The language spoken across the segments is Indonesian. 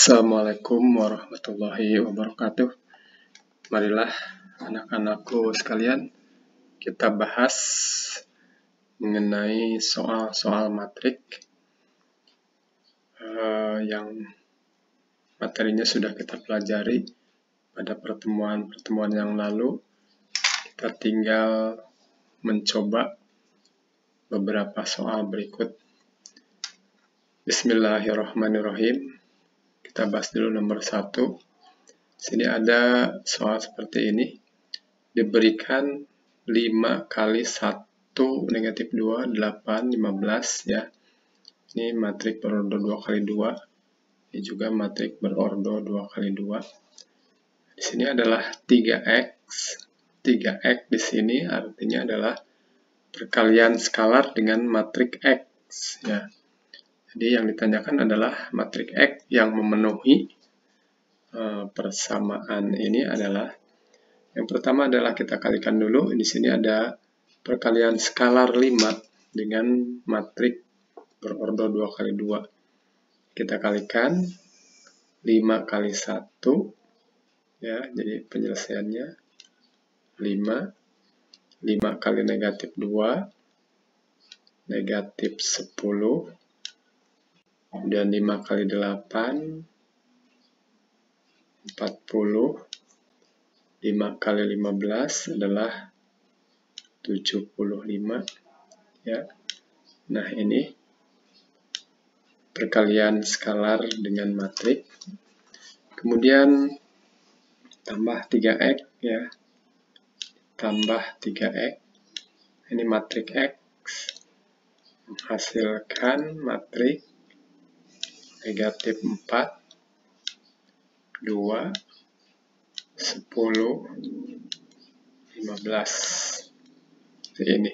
Assalamualaikum warahmatullahi wabarakatuh. Marilah anak-anakku sekalian, kita bahas mengenai soal-soal matrik yang materinya sudah kita pelajari pada pertemuan-pertemuan yang lalu. Kita tinggal mencoba beberapa soal berikut. Bismillahirrahmanirrahim. Kita bahas dulu nomor 1. Sini ada soal seperti ini. Diberikan 5 kali 1 negatif 2, 8, 15 ya. Ini matrik berordo 2 kali 2. Ini juga matrik berordo 2 kali 2. Di sini adalah 3x. 3x di sini artinya adalah perkalian skalar dengan matrik x ya. Jadi yang ditanyakan adalah matrik X yang memenuhi persamaan ini adalah yang pertama adalah kita kalikan dulu. Di sini ada perkalian skalar 5 dengan matrik berordo 2 kali 2. Kita kalikan 5 kali 1 ya. Jadi penyelesaiannya 5 kali negatif 2 negatif 10. Kemudian 5 kali 8, 40. 5 kali 15 adalah 75. Ya. Nah, ini perkalian skalar dengan matrik. Kemudian tambah 3x ya. Tambah 3x. Ini matrik x menghasilkan matrik negatif 4, 2, 10, 15. Ini.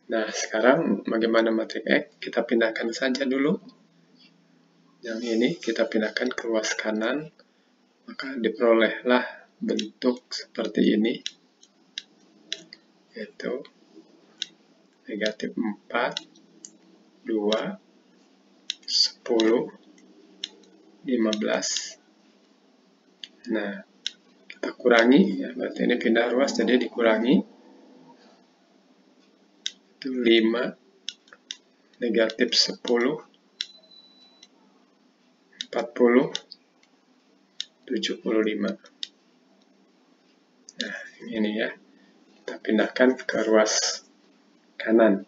Nah, sekarang bagaimana matrik X? Kita pindahkan saja dulu. Yang ini kita pindahkan ke ruas kanan. Maka diperolehlah bentuk seperti ini. Yaitu negatif 4, 2, 10, 15. Nah, kita kurangi ya, berarti ini pindah ruas jadi dikurangi. Itu 5 negatif 10, 40, 75. Nah, ini ya. Kita pindahkan ke ruas kanan.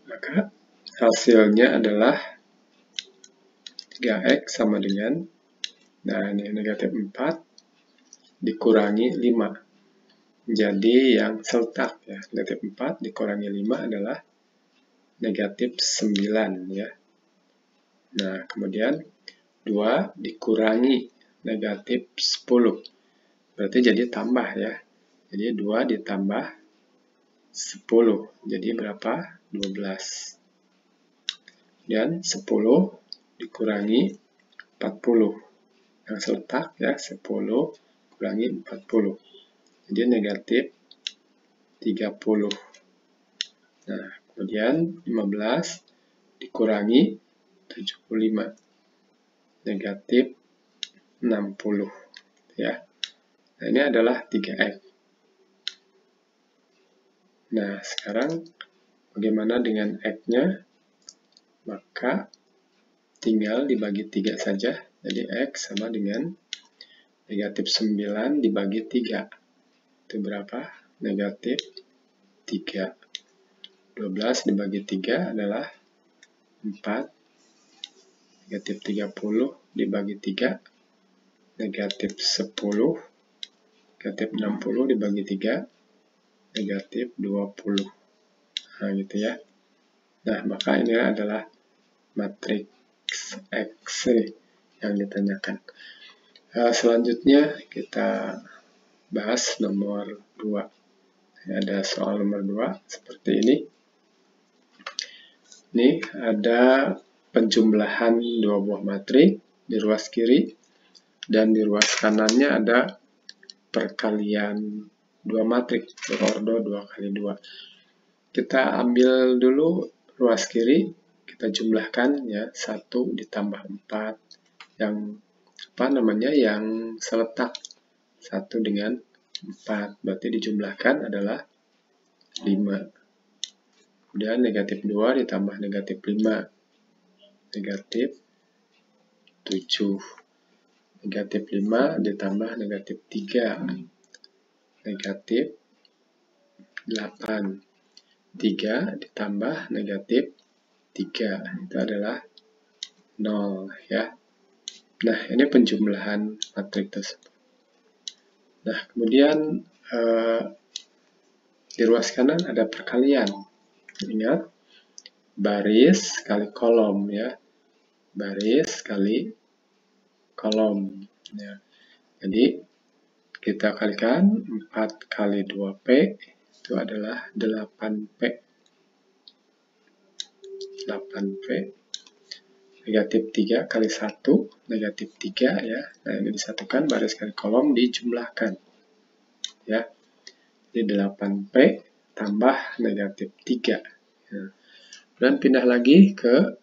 Maka hasilnya adalah 3x sama dengan, nah ini negatif 4 dikurangi 5. Jadi yang seletak ya, negatif 4 dikurangi 5 adalah negatif 9 ya. Nah, kemudian 2 dikurangi negatif 10. Berarti jadi tambah ya. Jadi 2 ditambah 10. Jadi berapa? 12. Dan 10 dikurangi 40. Yang seletak ya 10 kurangi 40. Jadi negatif 30. Nah, kemudian 15 dikurangi 75. Negatif 60 ya. Nah, ini adalah 3x. Nah, sekarang bagaimana dengan x-nya? Maka tinggal dibagi 3 saja. Jadi x sama dengan negatif 9 dibagi 3. Itu berapa? Negatif 3. 12 dibagi 3 adalah 4. Negatif 30 dibagi 3. Negatif 10. Negatif 60 dibagi 3. Negatif 20. Nah, gitu ya. Nah, maka ini adalah matriks X yang ditanyakan. Selanjutnya kita bahas nomor 2. Ada soal nomor 2 seperti ini. Ini ada penjumlahan 2 buah matrik di ruas kiri dan di ruas kanannya ada perkalian 2 matrik berordo 2 kali 2. Kita ambil dulu ruas kiri, kita jumlahkan ya, 1 ditambah 4 yang yang seletak 1 dengan 4, berarti dijumlahkan adalah 5. Kemudian negatif 2 ditambah negatif 5, negatif 7. Negatif 5 ditambah negatif 3, negatif 8. 3 ditambah negatif 3, itu adalah 0 ya. Nah, ini penjumlahan matrik tersebut. Nah, kemudian di ruas kanan ada perkalian. Ingat, baris kali kolom ya. Baris kali kolom ya. Jadi kita kalikan 4 kali 2P itu adalah 8P. 8P. Negatif 3 kali 1, negatif 3 ya. Nah, ini disatukan, baris kali kolom dijumlahkan. Ya. Jadi 8P tambah negatif 3. Ya. Dan pindah lagi ke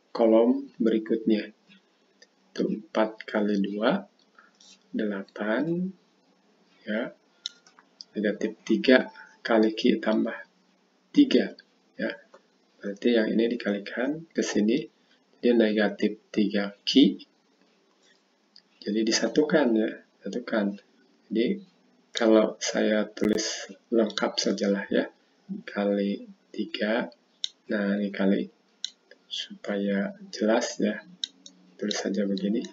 kolom berikutnya. Itu 4 kali 2, 8. Ya. Negatif 3 kali Q tambah 3. Ya. Berarti yang ini dikalikan ke sini, jadi negatif 3Q. Jadi disatukan ya, satukan. Jadi kalau saya tulis lengkap sajalah ya, kali 3. Nah, ini kali supaya jelas ya, tulis saja begini.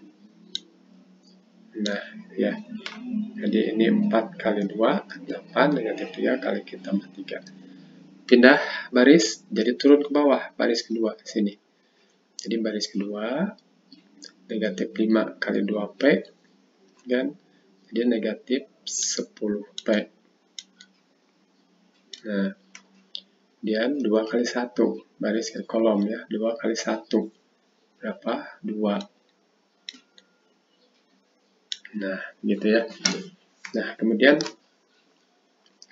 Nah, ya. Jadi ini 4 kali 2, 8, negatif 3 kali Q tambah 3. Pindah baris, jadi turun ke bawah, baris kedua sini. Jadi baris kedua, negatif 5 kali 2P, dan jadi negatif 10P. Nah, kemudian 2 kali 1, baris ke kolom ya, 2 kali 1, berapa? 2. Nah, gitu ya. Nah, kemudian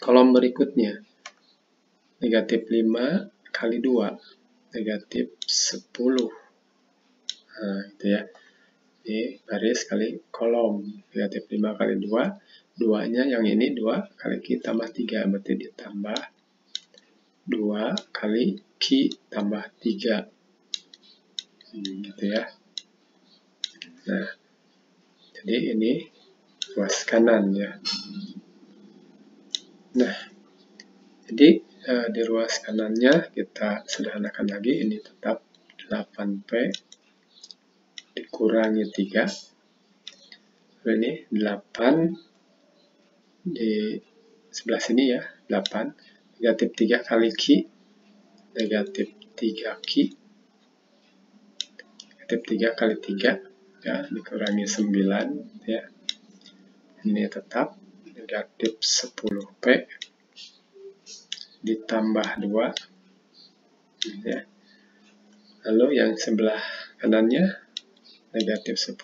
kolom berikutnya, negatif 5 kali 2, negatif 10. Nah, itu ya. Ini baris kali kolom, negatif 5 kali 2, 2-nya yang ini 2 kali Q tambah 3, berarti ditambah 2 kali Q tambah 3. Gitu ya. Nah, jadi ini ruas kanan ya. Nah, jadi di ruas kanannya kita sederhanakan lagi, ini tetap 8P dikurangi 3. Lalu ini 8 di sebelah sini ya, 8. Negatif 3 kali Q, negatif 3Q. Negatif 3 kali 3, ya, dikurangi 9, ya. Ini tetap negatif 10P ditambah 2. Ya. Lalu yang sebelah kanannya, negatif 10,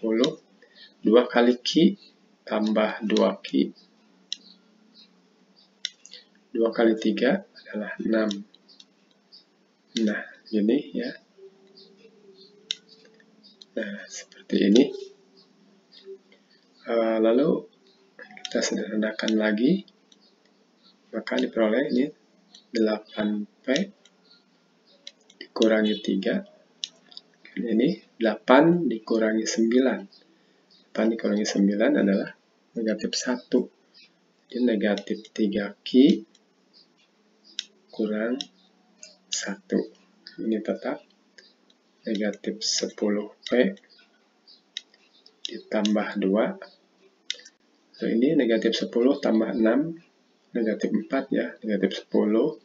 2 kali Q tambah 2Q. 2 kali 3 adalah 6. Nah, ini ya. Nah, seperti ini. Lalu kita sederhanakan lagi, maka diperoleh ini 8P dikurangi 3. Ini 8 dikurangi 9. 8 dikurangi 9 adalah negatif 1. Jadi negatif 3Q kurang 1. Ini tetap negatif 10P ditambah 2. So, ini negatif 10 tambah 6, negatif 4 ya, negatif 10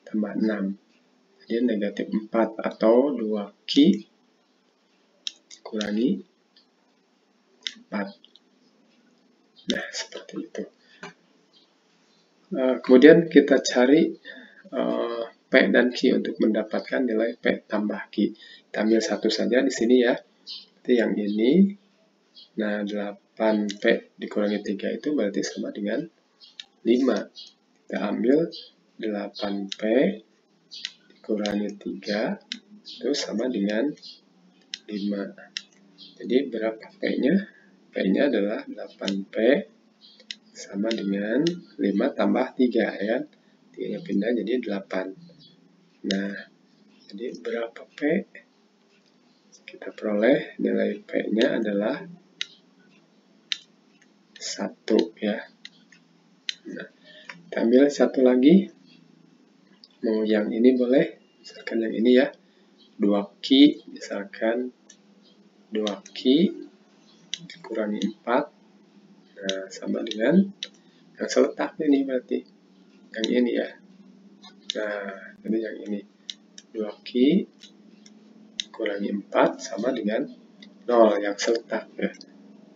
tambah 6. Jadi negatif 4 atau 2Q kurangi 4. Nah, seperti itu. Kemudian kita cari P dan Q untuk mendapatkan nilai P tambah Q. Kita ambil satu saja di sini ya. Jadi yang ini, nah 8P dikurangi 3 itu berarti sama dengan 5. Kita ambil 8P dikurangi 3 itu sama dengan 5. Jadi berapa P-nya? P-nya adalah 8P sama dengan 5 tambah 3 ya. 3 pindah jadi 8. Nah, jadi berapa P? Kita peroleh nilai P-nya adalah 1 ya. Nah, kita ambil satu lagi. Mau yang ini boleh, misalkan yang ini ya. 2Q, misalkan 2Q dikurangi 4. Nah, sama dengan yang seletaknya nih berarti. Yang ini ya. Nah, ini yang ini. 2Q kurangi 4 sama dengan 0 yang seletak ya.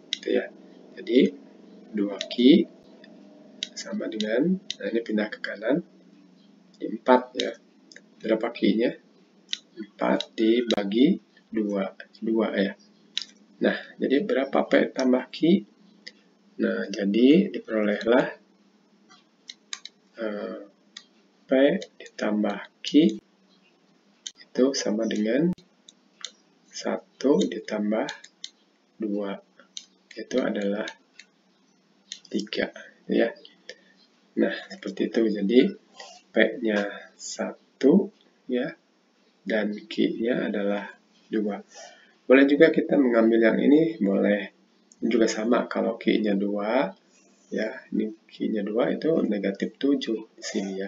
Gitu ya. Jadi 2Q sama dengan, nah ini pindah ke kanan, 4 ya. Berapa Q-nya? 4 dibagi 2 ya. Nah, jadi berapa P tambah Q? Nah, jadi diperolehlah P ditambah Q itu sama dengan 1 ditambah 2. Itu adalah 3 ya. Nah, seperti itu. Jadi P-nya 1 ya, dan Q-nya adalah 2. Boleh juga kita mengambil yang ini, boleh juga sama kalau Q-nya 2 ya, ini Q-nya 2 itu negatif 7 di sini ya.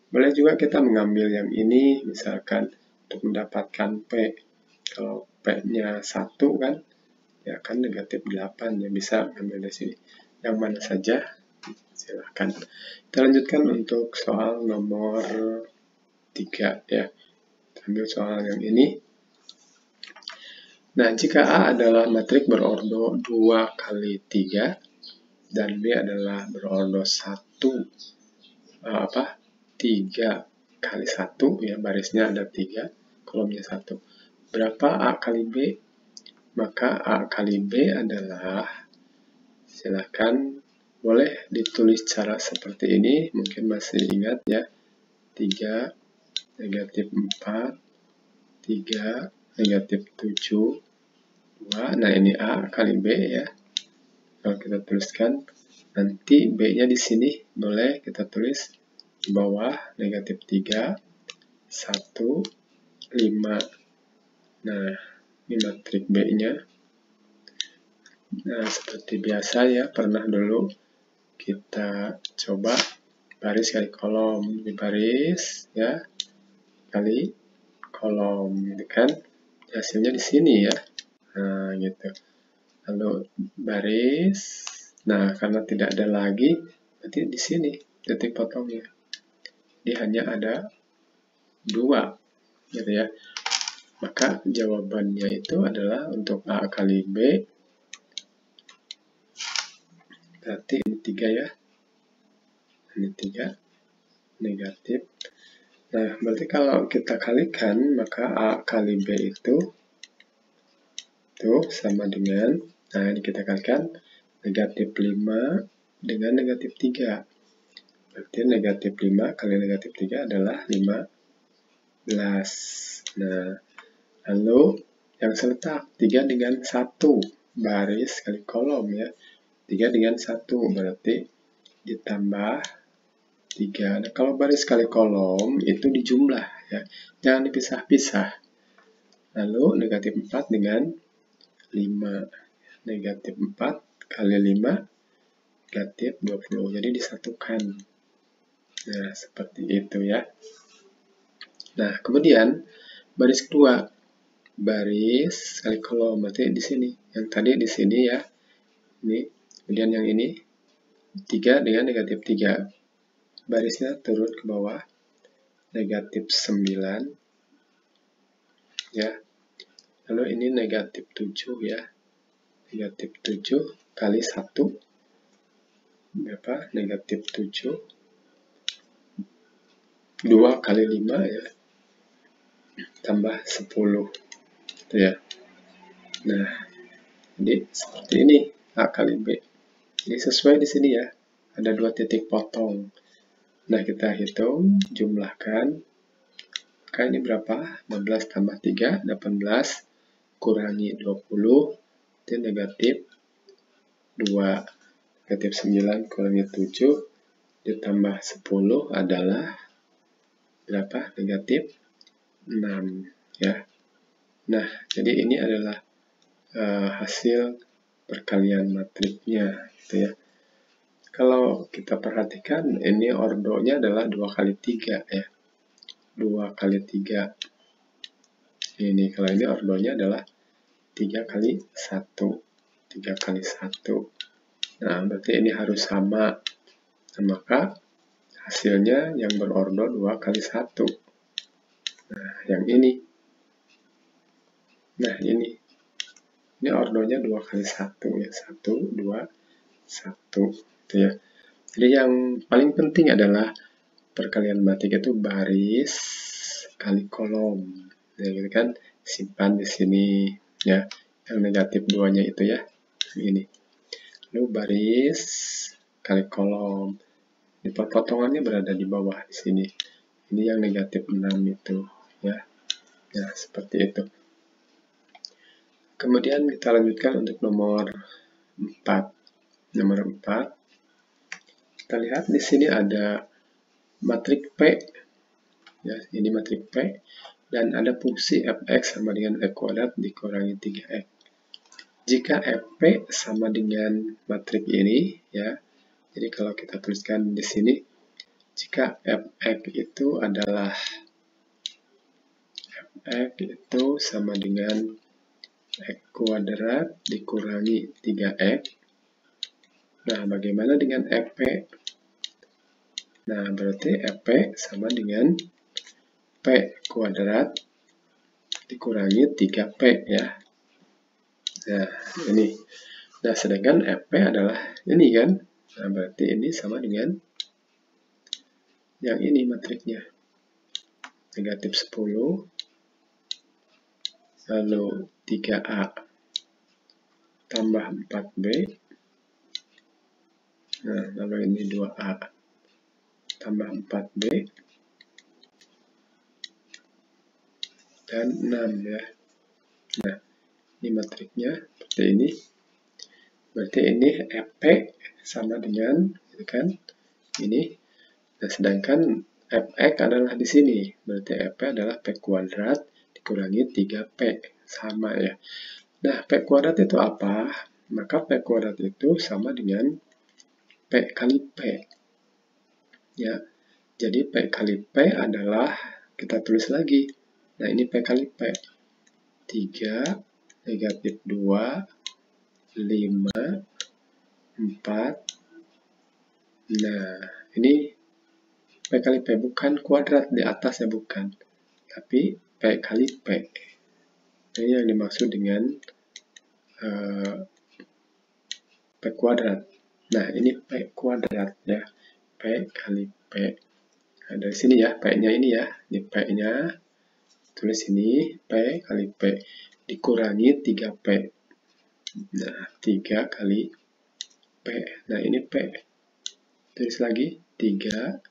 Boleh juga kita mengambil yang ini, misalkan untuk mendapatkan P. Kalau P-nya 1 kan, ya kan negatif 8 ya, bisa ambil dari sini. Yang mana saja, silahkan. Kita lanjutkan untuk soal nomor 3 ya. Ambil soal yang ini. Nah, jika A adalah matrik berordo 2 kali 3 dan B adalah berordo 3 kali 1 ya, barisnya ada 3, kolomnya 1. Berapa A kali B? Maka A kali B adalah, silakan boleh ditulis cara seperti ini, mungkin masih ingat ya, 3 negatif 4, 3 negatif 7, 2. Nah, ini A kali B ya. Kalau kita tuliskan, nanti B-nya di sini boleh kita tulis di bawah negatif 3, 1, 5. Nah, ini matrik B-nya. Nah, seperti biasa ya, pernah dulu kita coba baris kali kolom. Di baris ya, kali kolom, gitu kan. Hasilnya di sini ya. Nah, gitu. Lalu baris. Nah, karena tidak ada lagi, berarti di sini titik potongnya. Jadi hanya ada 2, gitu ya. Maka jawabannya itu adalah untuk A kali B, berarti ini 3 ya. Ini 3 negatif. Nah, berarti kalau kita kalikan, maka A kali B itu sama dengan, nah ini kita kalikan, negatif 5 dengan negatif 3. Berarti negatif 5 kali negatif 3 adalah 15. Nah, lalu yang seletak 3 dengan 1, baris kali kolom ya. 3 dengan 1 berarti ditambah 3. Nah, kalau baris kali kolom itu dijumlah ya. Jangan dipisah-pisah. Lalu negatif 4 dengan 5. Negatif 4 kali 5 negatif 20. Jadi disatukan. Nah, seperti itu ya. Nah, kemudian baris kedua, baris kali kolom, berarti di sini. Yang tadi di sini ya. Ini, kemudian yang ini 3 dengan negatif 3. Barisnya turun ke bawah. Negatif 9 ya. Lalu ini negatif 7 ya. Negatif 7 kali 1 berapa? Negatif 7. 2 kali 5 ya. Tambah 10. Gitu ya. Nah, jadi seperti ini A kali B. Jadi sesuai di sini ya. Ada 2 titik potong. Nah, kita hitung, jumlahkan. Maka ini berapa? 16 tambah 3, 18. Kurangi 20. Itu negatif 2. Negatif 9 kurangi 7 ditambah 10 adalah berapa? Negatif 6 ya. Nah, jadi ini adalah hasil perkalian matriknya gitu ya. Kalau kita perhatikan ini ordonya adalah 2 kali 3 ya. 2 kali 3. Ini kalau ini ordonya adalah 3 kali 1. 3 kali 1. Nah, berarti ini harus sama. Nah, maka hasilnya yang berordo 2 kali 1. Nah, yang ini. Nah, ini ordonya 2 kali 1 ya. 1, 2, 1 gitu ya. Jadi yang paling penting adalah perkalian matrik itu baris kali kolom. Ya, gitu kan. Simpan di sini ya. Yang negatif 2-nya itu ya. Ini. Lalu baris kali kolom. Ini potongannya berada di bawah di sini. Ini yang negatif 6 itu ya. Ya, seperti itu. Kemudian kita lanjutkan untuk nomor 4. Nomor 4. Kita lihat di sini ada matrik P. Ya, ini matrik P dan ada fungsi fx sama dengan f kuadrat dikurangi 3x. Jika fp sama dengan matrik ini ya. Jadi kalau kita tuliskan di sini jika fx itu adalah fx itu sama dengan x kuadrat dikurangi 3x. Nah, bagaimana dengan fp? Nah, berarti fp sama dengan p kuadrat dikurangi 3p ya. Nah, ini. Nah, sedangkan fp adalah ini kan. Nah, berarti ini sama dengan yang ini matriknya. Negatif 10 lalu 3a tambah 4b, nah lalu ini 2a tambah 4b dan 6 ya. Nah, ini matriknya seperti ini. Berarti ini fp sama dengan gitu kan ini. Nah, sedangkan fx adalah di sini. Berarti fp adalah p kuadrat dikurangi 3p sama ya. Nah, P kuadrat itu apa? Maka P kuadrat itu sama dengan P kali P. Ya, jadi P kali P adalah, kita tulis lagi. Nah, ini P kali P. 3, negatif 2, 5, 4. Nah, ini P kali P, bukan kuadrat di atasnya, bukan. Tapi P kali P. Ini yang dimaksud dengan P kuadrat. Nah, ini P kuadrat ya. P kali P. Nah, dari sini ya, P-nya ini ya. Ini P-nya. Tulis ini P kali P. Dikurangi 3P. Nah, 3 kali P. Nah, ini P. Tulis lagi. 3,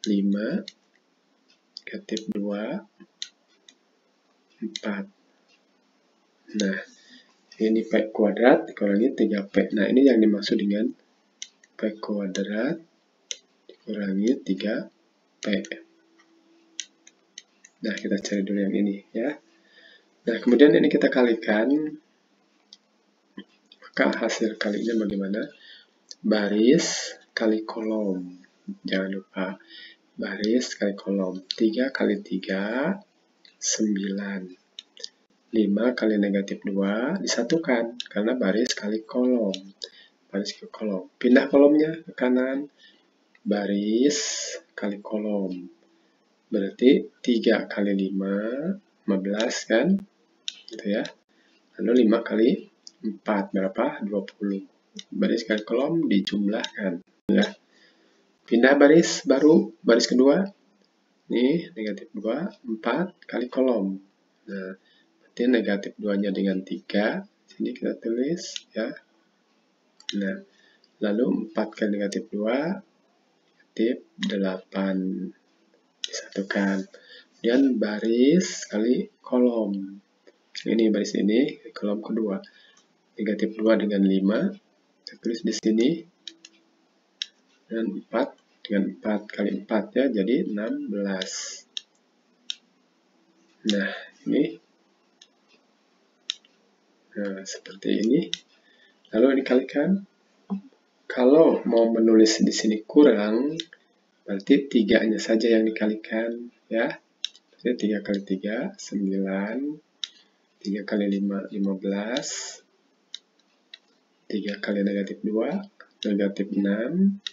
5, negatif 2, 4. Nah, ini P kuadrat dikurangi 3P. Nah, ini yang dimaksud dengan P kuadrat dikurangi 3P. Nah, kita cari dulu yang ini ya. Nah, kemudian ini kita kalikan. Maka hasil kalinya bagaimana? Baris kali kolom. Jangan lupa. Baris kali kolom. 3 kali 3, 9. 5 kali negatif 2 disatukan karena baris kali kolom. Baris ke kolom. Pindah kolomnya ke kanan. Baris kali kolom. Berarti 3 kali 5, 15 kan? Gitu ya. Lalu 5 kali 4 berapa? 20. Baris kali kolom dijumlahkan. Ya. Pindah baris baru, baris kedua. Nih, negatif 2, 4 kali kolom. Nah, negatif 2-nya dengan 3, sini kita tulis ya. Nah, lalu 4 kali negatif 2, negatif 8, disatukan. Kemudian baris kali kolom. Ini baris ini, kolom kedua. Negatif 2 dengan 5. Kita tulis di sini. Dan 4 dengan 4 kali 4 ya, jadi 16. Nah, ini. Nah, seperti ini. Lalu dikalikan. Kalau mau menulis di sini kurang, berarti 3-nya saja yang dikalikan ya. Jadi 3 kali 3, 9. 3 kali 5, 15. 3 kali negatif 2, negatif 6.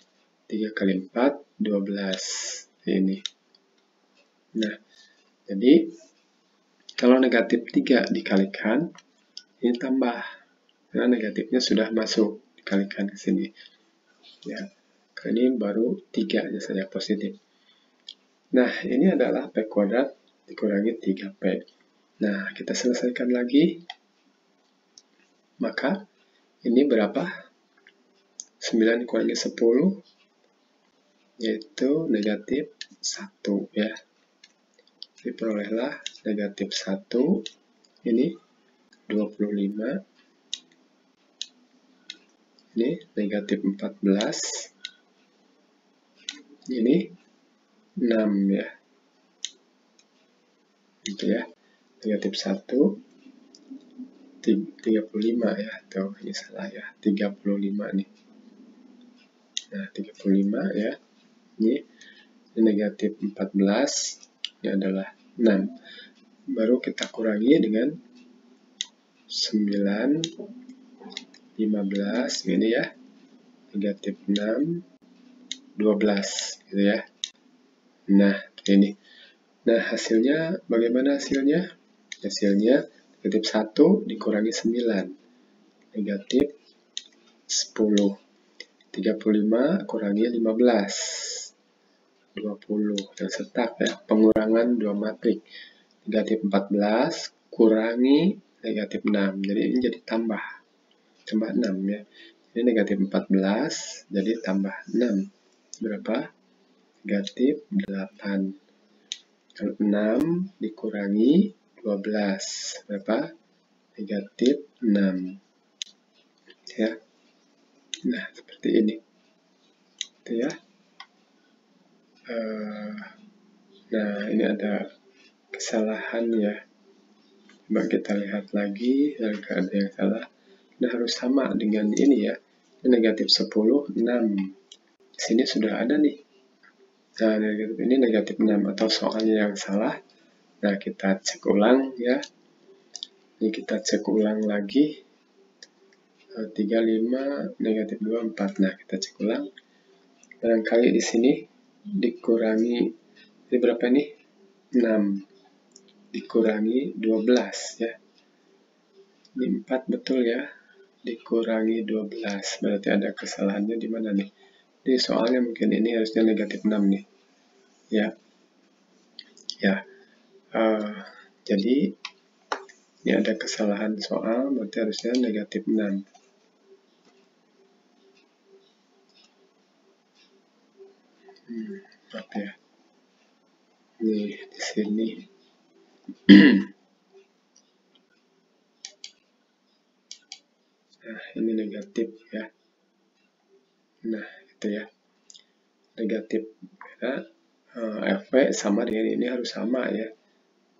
3 kali 4, 12. Ini. Nah, jadi kalau negatif 3 dikalikan, ini tambah. Karena negatifnya sudah masuk, dikalikan ke sini. Ya, ini baru 3-nya saja positif. Nah, ini adalah P kuadrat dikurangi 3P. Nah, kita selesaikan lagi. Maka, ini berapa? 9 dikurangi 10, yaitu negatif 1 ya. Diperolehlah negatif 1, ini 25, ini negatif 14, ini 6 ya. Gitu ya. Negatif 1, 35 ya. Tuh, ini salah ya. 35 nih. Nah, 35 ya. Ini negatif 14, ini adalah 6. Baru kita kurangi dengan 9, 15, ini ya. Negatif 6, 12, gitu ya. Nah, ini. Nah, hasilnya, bagaimana hasilnya? Hasilnya, negatif 1 dikurangi 9. Negatif 10. 35 kurangi 15. 20. Dan setak ya, pengurangan 2 matrik. Negatif 14 kurangi negatif 6. Jadi ini jadi tambah 6 ya. Ini negatif 14, jadi tambah 6. Berapa? Negatif 8. Kalau 6 dikurangi 12. Berapa? Negatif 6. Ya. Nah, seperti ini. Itu ya. Nah, ini ada kesalahan ya. Coba kita lihat lagi, jika ada yang salah. Nah, harus sama dengan ini ya. Ini negatif 10, 6. Di sini sudah ada nih. Nah, ini negatif 6 atau soalnya yang salah. Nah, kita cek ulang ya. Ini kita cek ulang lagi. 35, negatif 2, 4. Nah, kita cek ulang. Barangkali di sini dikurangi, ini berapa nih? 6. Dikurangi 12 ya. Ini 4 betul ya. Dikurangi 12. Berarti ada kesalahannya di mana nih? Jadi soalnya mungkin ini harusnya negatif 6 nih. Ya. Ya. Jadi ini ada kesalahan soal, berarti harusnya negatif 6. Maaf ya. Nih di sini. Nah, ini negatif ya. Nah, itu ya. Negatif karena FV sama dengan ini harus sama ya.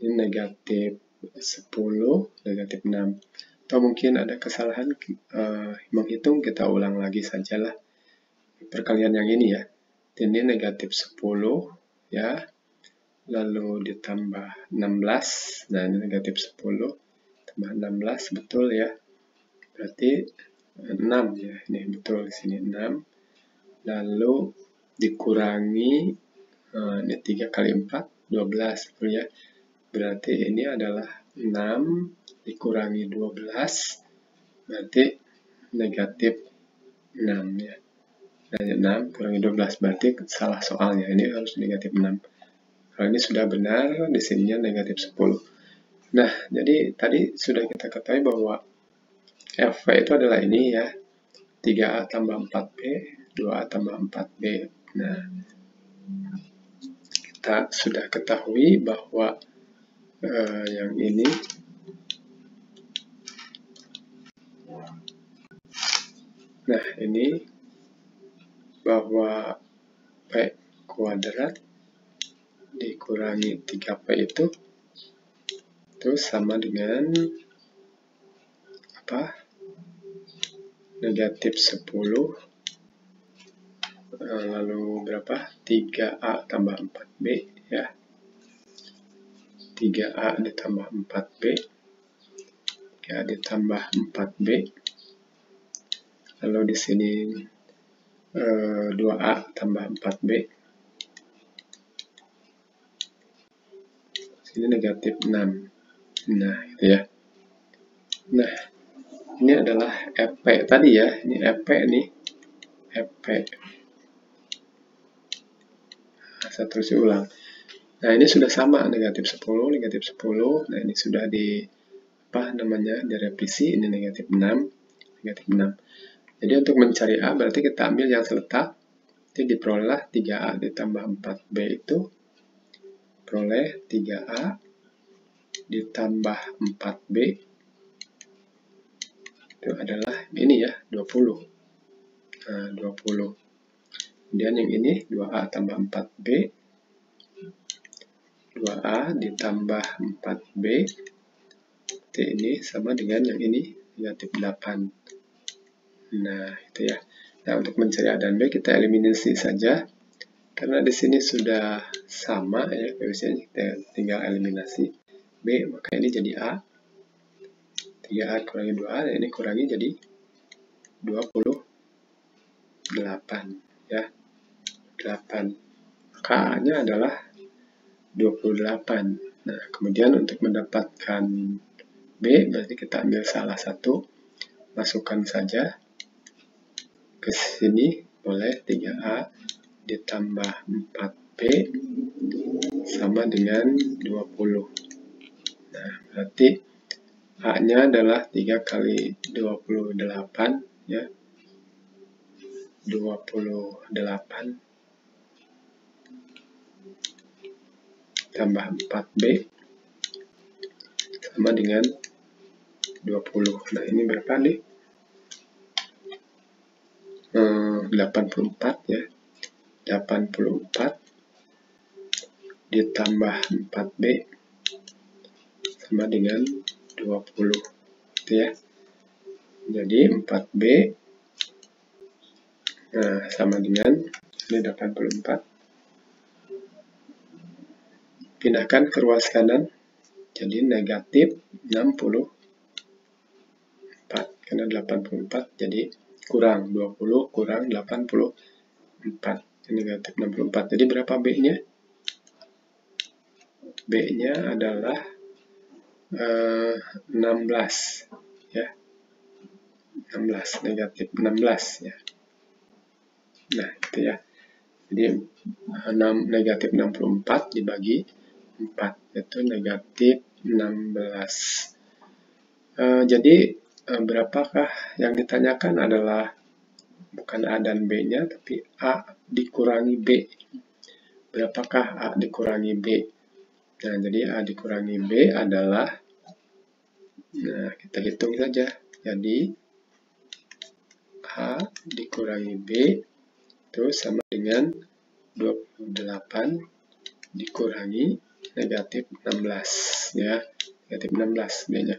Ini negatif 10, negatif 6. Atau mungkin ada kesalahan menghitung, kita ulang lagi sajalah. Perkalian yang ini ya. Ini negatif 10 ya. Lalu ditambah 16. Nah, ini negatif 10 tambah 16, betul ya. Berarti 6 ya. Ini betul di sini 6. Lalu dikurangi ini 3 kali 4, 12 betul ya. Berarti ini adalah 6 dikurangi 12, berarti negatif 6 ya. Nah, 6 kurangi 12 berarti salah soalnya. Ini harus negatif 6. Kalau ini sudah benar, di sininya negatif 10. Nah, jadi tadi sudah kita ketahui bahwa FV itu adalah ini ya. 3A tambah 4B, 2A tambah 4B. Nah, kita sudah ketahui bahwa yang ini Nah, ini bahwa P kuadrat dikurangi 3P itu sama dengan apa? Negatif 10, lalu berapa? 3A tambah 4B ya. 3A ditambah 4B, 3A ditambah 4B, lalu di sini 2A tambah 4B, sini negatif 6. Nah, itu ya. Nah, ini adalah FP tadi ya, ini FP nih, FP. Nah, saya terus ulang. Nah, ini sudah sama, negatif 10, negatif 10. Nah, ini sudah direvisi, ini negatif 6, negatif 6. Jadi untuk mencari A, berarti kita ambil yang seletak, jadi diperoleh 3A ditambah 4B itu, peroleh 3A ditambah 4B, itu adalah ini ya, 20. Nah, 20. Kemudian yang ini 2A tambah 4B, 2A ditambah 4B, T ini sama dengan yang ini, negatif 8. Nah, itu ya. Nah, untuk mencari A dan B, kita eliminasi saja. Karena di sini sudah sama ya, biasanya kita tinggal eliminasi B, maka ini jadi A. 3A kurangi 2A, dan ini kurangi jadi 28 ya. 8. Maka A-nya adalah 28. Nah, kemudian untuk mendapatkan B, berarti kita ambil salah satu, masukkan saja ke sini, boleh 3A ditambah 4B sama dengan 20. Nah, berarti A-nya adalah 3 kali 28 ya. 28 tambah 4B sama dengan 20. Nah, ini berapa nih? 84 ya. 84 ditambah 4B sama dengan 20. Itu ya. Jadi 4B sama dengan ini 84. Pindahkan ke ruas kanan. Jadi negatif 64. Karena 84 jadi kurang 20 kurang 84. Ini negatif 64. Jadi berapa B-nya? B-nya adalah 16 ya. 16, negatif 16 ya. Nah, itu ya. Jadi negatif 64 dibagi 4 itu negatif 16. Jadi berapakah yang ditanyakan adalah bukan A dan B-nya, tapi A dikurangi B. Berapakah A dikurangi B? Nah, jadi A dikurangi B adalah, nah, kita hitung saja. Jadi A dikurangi B itu sama dengan 28 dikurangi negatif 16 ya, negatif 16 B-nya.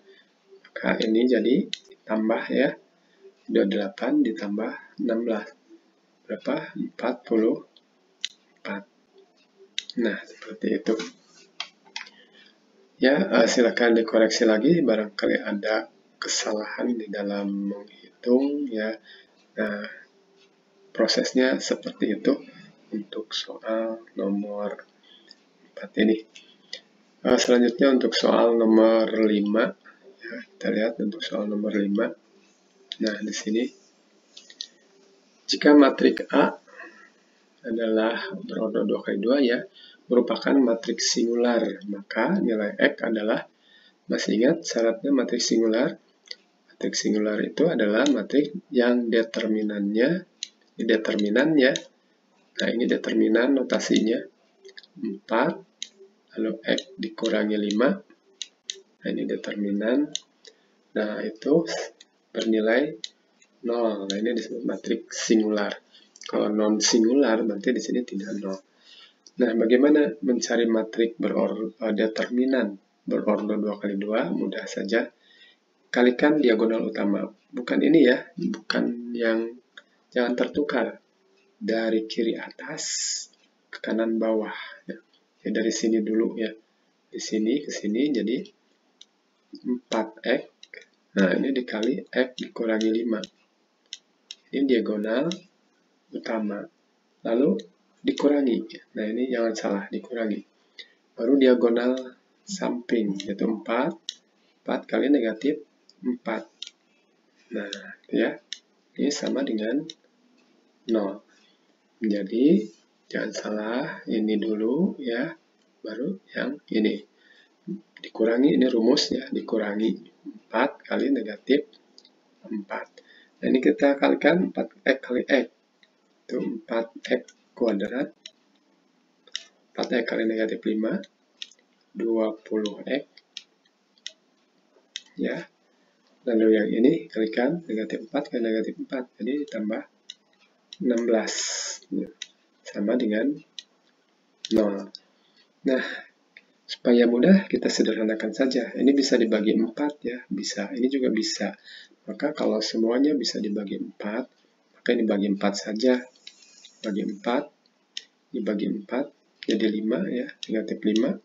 Maka ini jadi tambah ya, 28 ditambah 16 berapa? 44. Nah, seperti itu ya. Silakan dikoreksi lagi barangkali ada kesalahan di dalam menghitung ya. Nah, prosesnya seperti itu untuk soal nomor 4 ini. Selanjutnya untuk soal nomor 5 ya, kita lihat untuk soal nomor 5. Nah, di sini jika matriks A adalah berorder 2 kali 2 ya, merupakan matriks singular, maka nilai X adalah, masih ingat syaratnya matriks singular? Matriks singular itu adalah matriks yang determinannya, nah ini determinan notasinya 4, lalu X dikurangi 5, nah ini determinan, nah itu bernilai 0. Nah, ini disebut matriks singular. Kalau non singular berarti di sini tidak 0. Nah, bagaimana mencari matriks determinan berorder 2 kali 2? Mudah saja. Kalikan diagonal utama. Bukan ini ya, bukan yang jangan tertukar. Dari kiri atas ke kanan bawah. Ya, dari sini dulu ya. Di sini ke sini jadi 4x. Nah, ini dikali x dikurangi 5. Ini diagonal utama. Lalu dikurangi. Nah, ini jangan salah, dikurangi. Baru diagonal samping, yaitu 4. 4 kali negatif 4. Nah, ya. Ini sama dengan 0. Jadi, jangan salah, ini dulu ya. Baru yang ini. Dikurangi, ini rumusnya, dikurangi 4 kali negatif 4. Nah, ini kita kalikan 4x kali x. Itu 4x kuadrat. 4x kali negatif 5. 20x. Ya. Lalu yang ini kalikan negatif 4 kali negatif 4. Jadi ditambah 16. Ya. Sama dengan 0. Nah, supaya mudah kita sederhanakan saja. Ini bisa dibagi 4 ya. Bisa. Ini juga bisa. Maka kalau semuanya bisa dibagi 4, maka ini bagi 4 saja. Bagi 4, dibagi 4, jadi 5 ya, negatif 5.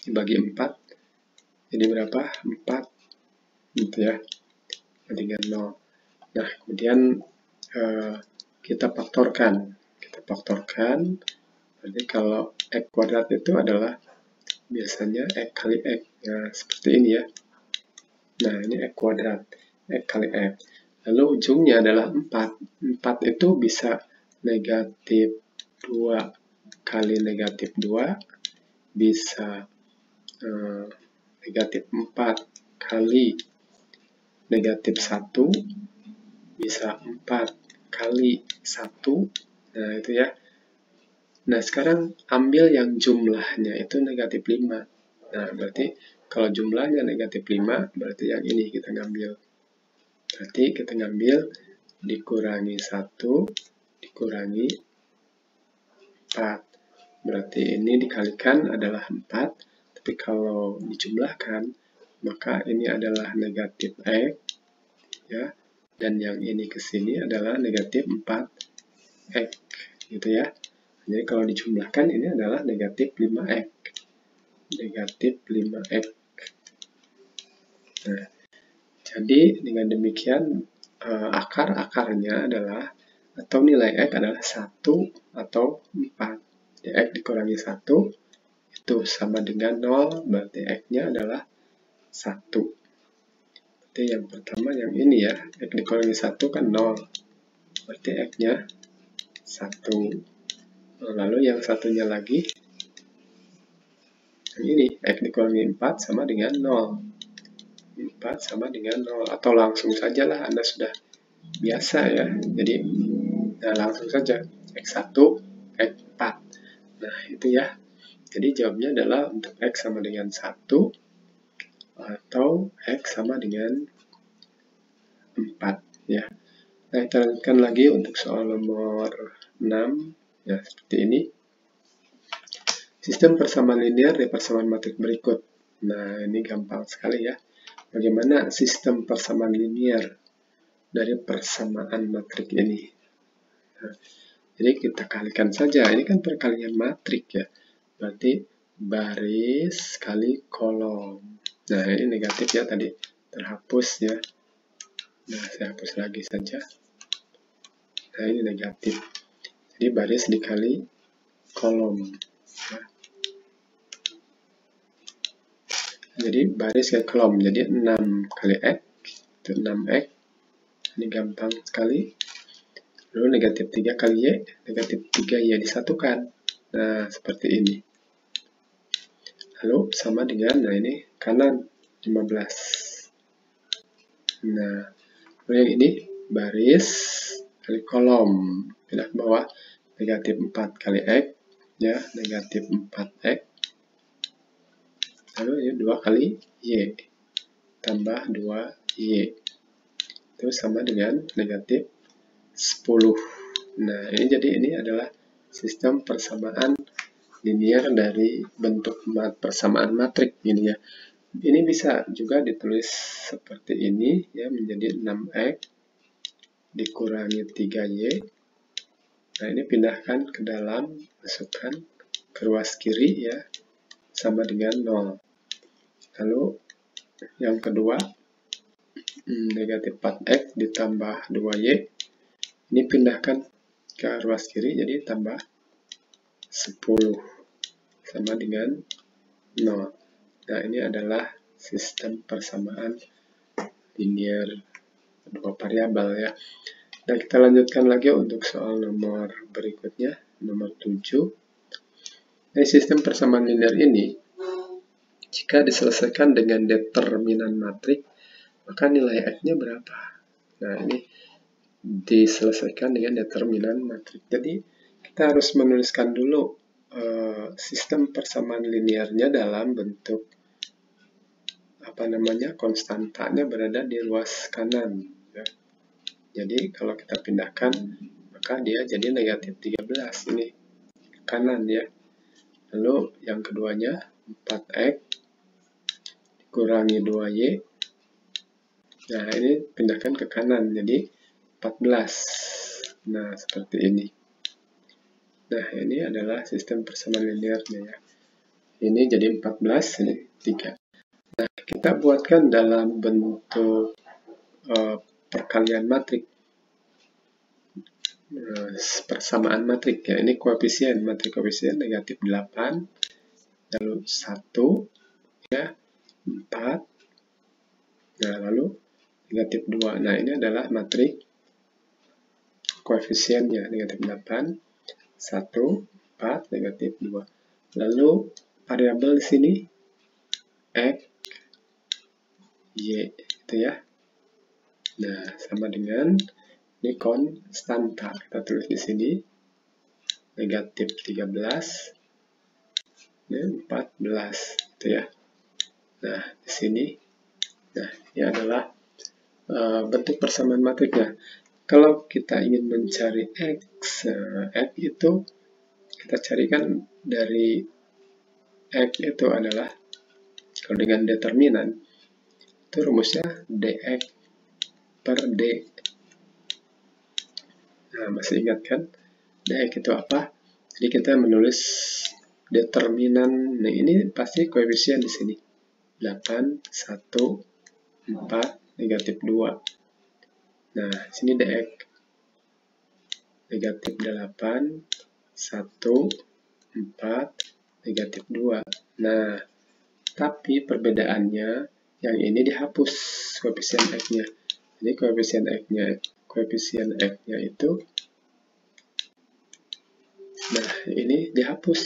Dibagi 4, jadi berapa? 4. Gitu ya. Dengan 0. Nah, kemudian kita faktorkan. Kita faktorkan. Berarti kalau x kuadrat itu adalah biasanya x kali x. Nah, seperti ini ya. Nah, ini x kuadrat. X kali x. Lalu ujungnya adalah 4. 4 itu bisa negatif 2 kali negatif 2. Bisa negatif 4 kali negatif 1. Bisa 4 kali 1. Nah, itu ya. Nah, sekarang ambil yang jumlahnya itu negatif 5. Nah, berarti kalau jumlahnya negatif 5, berarti yang ini kita ngambil. Berarti kita ngambil dikurangi 1, dikurangi 4. Berarti ini dikalikan adalah 4. Tapi kalau dijumlahkan, maka ini adalah negatif x. Ya. Dan yang ini ke sini adalah negatif 4x. Gitu ya. Jadi kalau dijumlahkan ini adalah negatif 5x. Negatif 5x. Nah, jadi dengan demikian akar-akarnya adalah, atau nilai x adalah 1 atau 4. Jadi x dikurangi 1 itu sama dengan 0, berarti x-nya adalah 1. Berarti yang pertama yang ini ya, x dikurangi 1 kan 0. Berarti x-nya 1. Lalu yang satunya lagi, yang ini, x dikurangi 4 sama dengan 0. 4 sama dengan 0. Atau langsung saja lah, Anda sudah biasa ya. Jadi, langsung saja. X1, X4. Nah, itu ya. Jadi, jawabnya adalah untuk X sama dengan 1, atau X sama dengan 4. Ya. Nah, kita lanjutkan lagi untuk soal nomor 6. Ya, seperti ini. Sistem persamaan linear dari persamaan matriks berikut. Nah, ini gampang sekali ya. Bagaimana sistem persamaan linear dari persamaan matriks ini? Nah, jadi kita kalikan saja. Ini kan perkalian matriks ya. Berarti baris kali kolom. Nah, ini negatif ya tadi. Terhapus ya. Nah, saya hapus lagi saja. Nah, ini negatif. Jadi baris dikali kolom. Nah, jadi baris kali kolom. Jadi 6 kali x. Itu 6x. Ini gampang sekali. Lalu negatif 3 kali y. Negatif 3y disatukan. Nah, seperti ini. Lalu sama dengan, nah ini kanan 15. Nah, lalu yang ini baris kali kolom. Pindah ke bawah. Negatif 4 kali x. Ya, negatif 4x. Lalu ini 2 kali y. Tambah 2y. itu sama dengan negatif 10. Nah, ini adalah sistem persamaan linear dari bentuk persamaan matrik ini ya. Ini bisa juga ditulis seperti ini ya, menjadi 6x dikurangi 3y. Nah, ini pindahkan ke dalam, masukkan ke ruas kiri ya, sama dengan 0. Lalu yang kedua, negatif 4x ditambah 2y. Ini pindahkan ke ruas kiri, jadi tambah 10 sama dengan 0. Nah, ini adalah sistem persamaan linear dua variabel ya. Nah, kita lanjutkan lagi untuk soal nomor berikutnya, nomor 7. Nah, sistem persamaan linear ini, jika diselesaikan dengan determinan matrik, maka nilai X-nya berapa? Nah, ini diselesaikan dengan determinan matrik. Jadi, kita harus menuliskan dulu sistem persamaan linearnya dalam bentuk konstantanya berada di ruas kanan ya. Jadi kalau kita pindahkan, maka dia jadi negatif 13 ini kanan ya. Lalu yang keduanya 4x dikurangi 2y. Nah, ini pindahkan ke kanan jadi 14. Nah, seperti ini. Nah, ini adalah sistem persamaan linearnya ya. Ini jadi 14, ini 3. Nah, kita buatkan dalam bentuk perkalian matrik. Persamaan matrik ya. Ini koefisien, matrik koefisien negatif 8, lalu 1 ya, 4. Nah, lalu negatif 2. Nah, ini adalah matrik koefisiennya negatif 8, 1, 4, negatif 2. Lalu variabel di sini X, Y gitu ya. Nah, sama dengan ini konstanta. Kita tulis di sini negatif 13, ini 14 gitu ya. Nah, di sini nah, ini adalah bentuk persamaan matriknya. Kalau kita ingin mencari X, X itu kita carikan dari X itu adalah, kalau dengan determinan, itu rumusnya dx per d. Nah, masih ingat kan? dx itu apa? Jadi kita menulis determinan, nah ini pasti koefisien di sini. 8, 1, 4, negatif 2. Nah, sini dx. Negatif 8, 1, 4, negatif 2. Nah, tapi perbedaannya yang ini dihapus koefisien X-nya. Jadi koefisien X-nya itu, nah ini dihapus.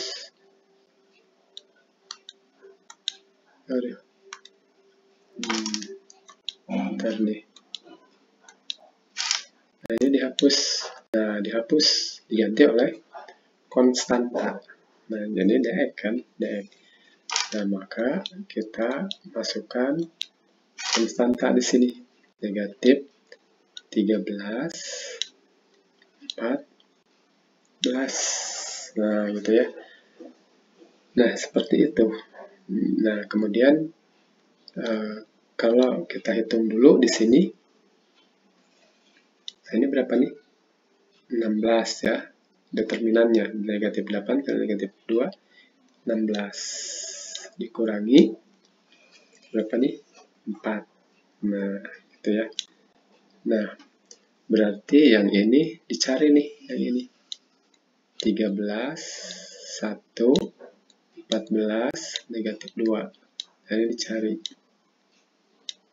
Bentar nih. Nah, ini dihapus. Nah, dihapus diganti oleh konstanta. Nah, jadi dx kan, dx. Nah, maka kita masukkan konstanta di sini. Negatif 13, 14. Nah, gitu ya. Nah, seperti itu. Nah, kemudian kalau kita hitung dulu di sini, nah ini berapa nih? 16 ya. Determinannya negatif 8 kali negatif 2, 16 dikurangi berapa nih? 4. Nah, gitu ya. Nah, berarti yang ini dicari nih, yang ini. 13, 1, 14, negatif 2. Nah, ini dicari.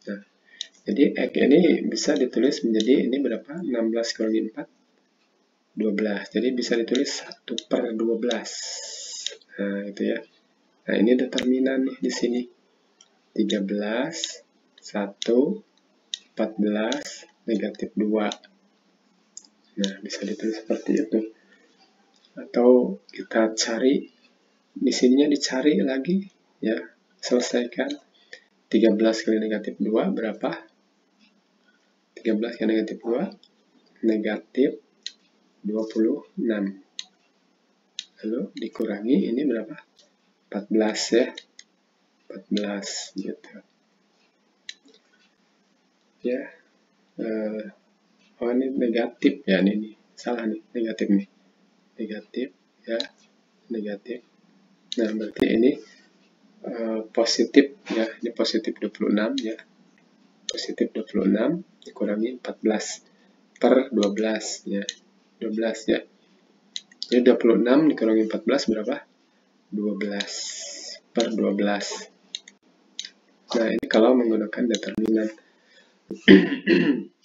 Nah, jadi X ini bisa ditulis menjadi, ini berapa? 16 kurangi 4, 12. Jadi bisa ditulis 1/12. Nah, itu ya. Nah, ini determinan nih di sini. 13, 1, 14, negatif 2. Nah, bisa ditulis seperti itu. Atau kita cari, di sininya dicari lagi, ya, selesaikan. 13 kali negatif 2 berapa? 13 kali negatif 2, negatif 26. Lalu dikurangi, ini berapa? 14 ya. 14 gitu. Ya. Oh, ini negatif ya, ini salah nih, negatif nih. Negatif ya, negatif. Nah, berarti ini positif ya, ini positif 26 ya. Positif 26 dikurangi 14 per 12 ya. 12 ya. Jadi 26 dikurangi 14 berapa? 12 per 12. Nah, ini kalau menggunakan determinan.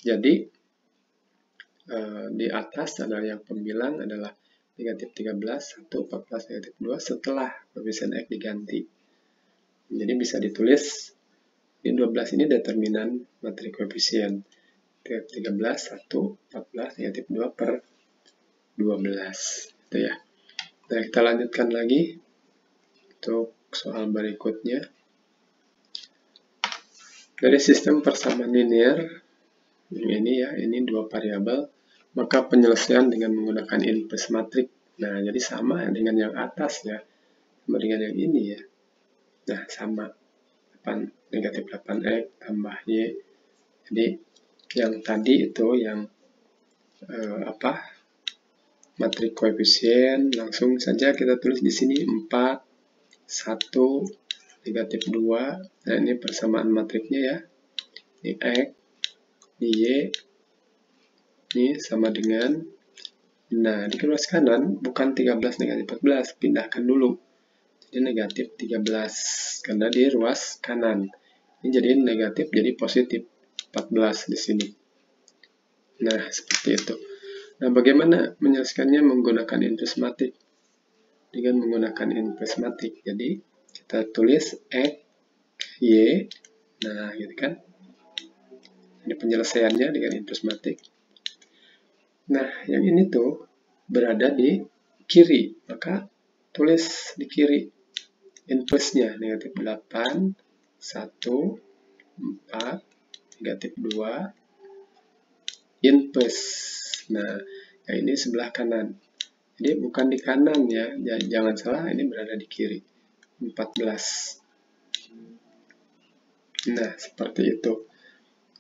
Jadi di atas adalah yang pembilang adalah negatif 13, 1, 14, negatif 2 setelah koefisien X diganti. Jadi bisa ditulis, ini 12 ini determinan materi koefisien. 13, 1, 14, negatif 2 per 12. Itu ya. Nah, kita lanjutkan lagi untuk soal berikutnya. Dari sistem persamaan linear, ini ya, ini dua variabel, maka penyelesaian dengan menggunakan inverse matrik. Nah, jadi sama dengan yang atas ya, sama dengan yang ini ya. Nah, sama. Negatif 8X tambah Y. Jadi, yang tadi itu yang matrik koefisien, langsung saja kita tulis di sini 4, 1, negatif 2. Nah, ini persamaan matriknya ya. Ini X, ini Y, ini sama dengan, nah di ruas kanan bukan 13 negatif 14, pindahkan dulu. Jadi negatif 13, karena di ruas kanan. Ini jadi negatif, jadi positif 14 di sini. Nah, seperti itu. Nah, bagaimana menyelesaikannya menggunakan inverse matrik? Dengan menggunakan inverse matrik. Jadi, kita tulis X, Y. Nah, gitu kan. Ini penyelesaiannya dengan inverse matrik. Nah, yang ini tuh berada di kiri. Maka, tulis di kiri inverse-nya. Negatif 8, 1, 4, negatif 2, inverse. Nah, yang ini sebelah kanan. Jadi bukan di kanan ya, jangan salah, ini berada di kiri. 14. Nah, seperti itu.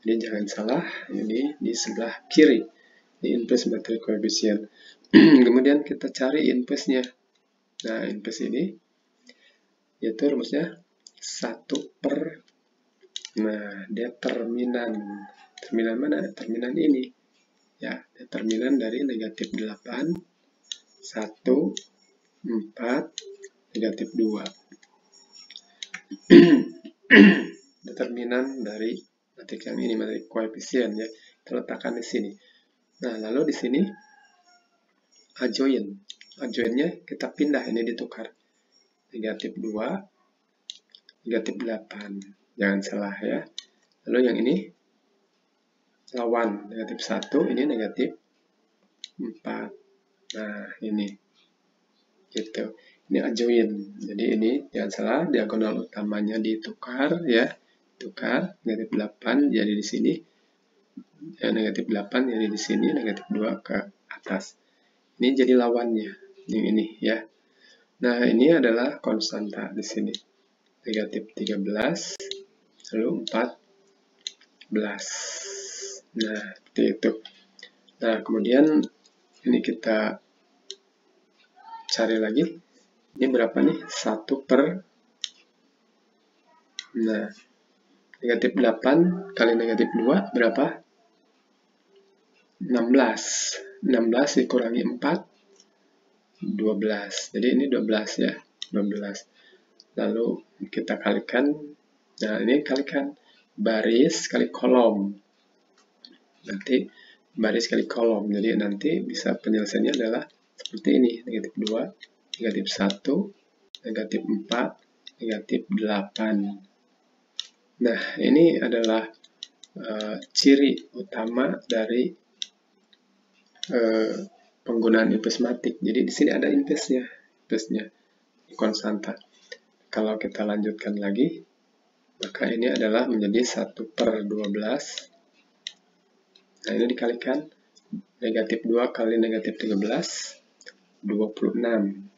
Jadi jangan salah, ini di sebelah kiri. Ini inverse materi koefisien. Kemudian kita cari inverse-nya. Nah, inverse ini yaitu rumusnya 1 per, nah, determinan. Determinan mana? Determinan ini. Ya, determinan dari negatif 8, 1, 4, negatif 2. Determinan dari matrik yang ini, matrik koefisien ya. Kita letakkan di sini. Nah, lalu di sini adjoint. Adjointnya kita pindah, ini ditukar. Negatif 2, negatif 8. Jangan salah ya. Lalu yang ini lawan, negatif 1, ini negatif 4. Nah, ini. Gitu. Ini adjoint. Jadi ini jangan salah, diagonal utamanya ditukar ya. Tukar, negatif 8 jadi di sini. Ya, negatif 8 jadi di sini, negatif 2 ke atas. Ini jadi lawannya. Ini ya. Nah, ini adalah konstanta di sini. Negatif 13, lalu 14. Nah, seperti itu. Nah, kemudian ini kita cari lagi. Ini berapa nih? 1 per, nah, negatif 8 kali negatif 2 berapa? 16. 16 dikurangi 4, 12. Jadi ini 12 ya. 12. Lalu kita kalikan. Nah, ini kalikan baris kali kolom. Nanti baris kali kolom. Jadi nanti bisa penyelesaiannya adalah seperti ini. Negatif 2, negatif 1, negatif 4, negatif 8. Nah, ini adalah ciri utama dari penggunaan inverse matrik. Jadi di sini ada inverse-nya, konstanta. Kalau kita lanjutkan lagi, maka ini adalah menjadi 1 per 12 Nah, ini dikalikan negatif 2 kali negatif 13, 26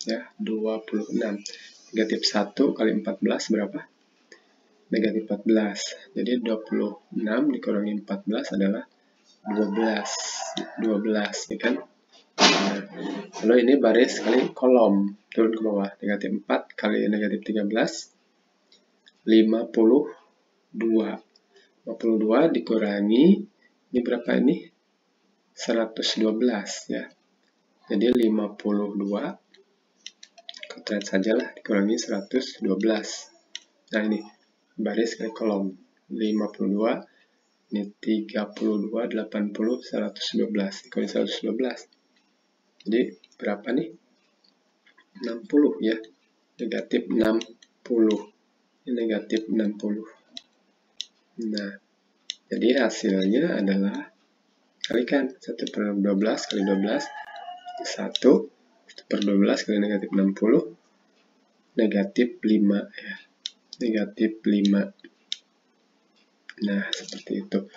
ya, 26. Negatif 1 kali 14 berapa? Negatif 14. Jadi 26 dikurangi 14 adalah 12 ya kan? Nah, lalu ini baris kali kolom, turun ke bawah. Negatif 4 kali negatif 13, 52. 52 dikurangi, ini berapa ini? 112 ya. Jadi 52, kontrak sajalah, dikurangi 112. Nah, ini baris kali kolom. 52, ini 32, 80, 112. Dikurangi 112. Jadi berapa nih? 60 ya. Negatif 60. Ini negatif 60. Nah, jadi hasilnya adalah kalikan 1/12 kali 12, 1/12 kali negatif 60, negatif 5 ya. Negatif 5. Nah, seperti itu.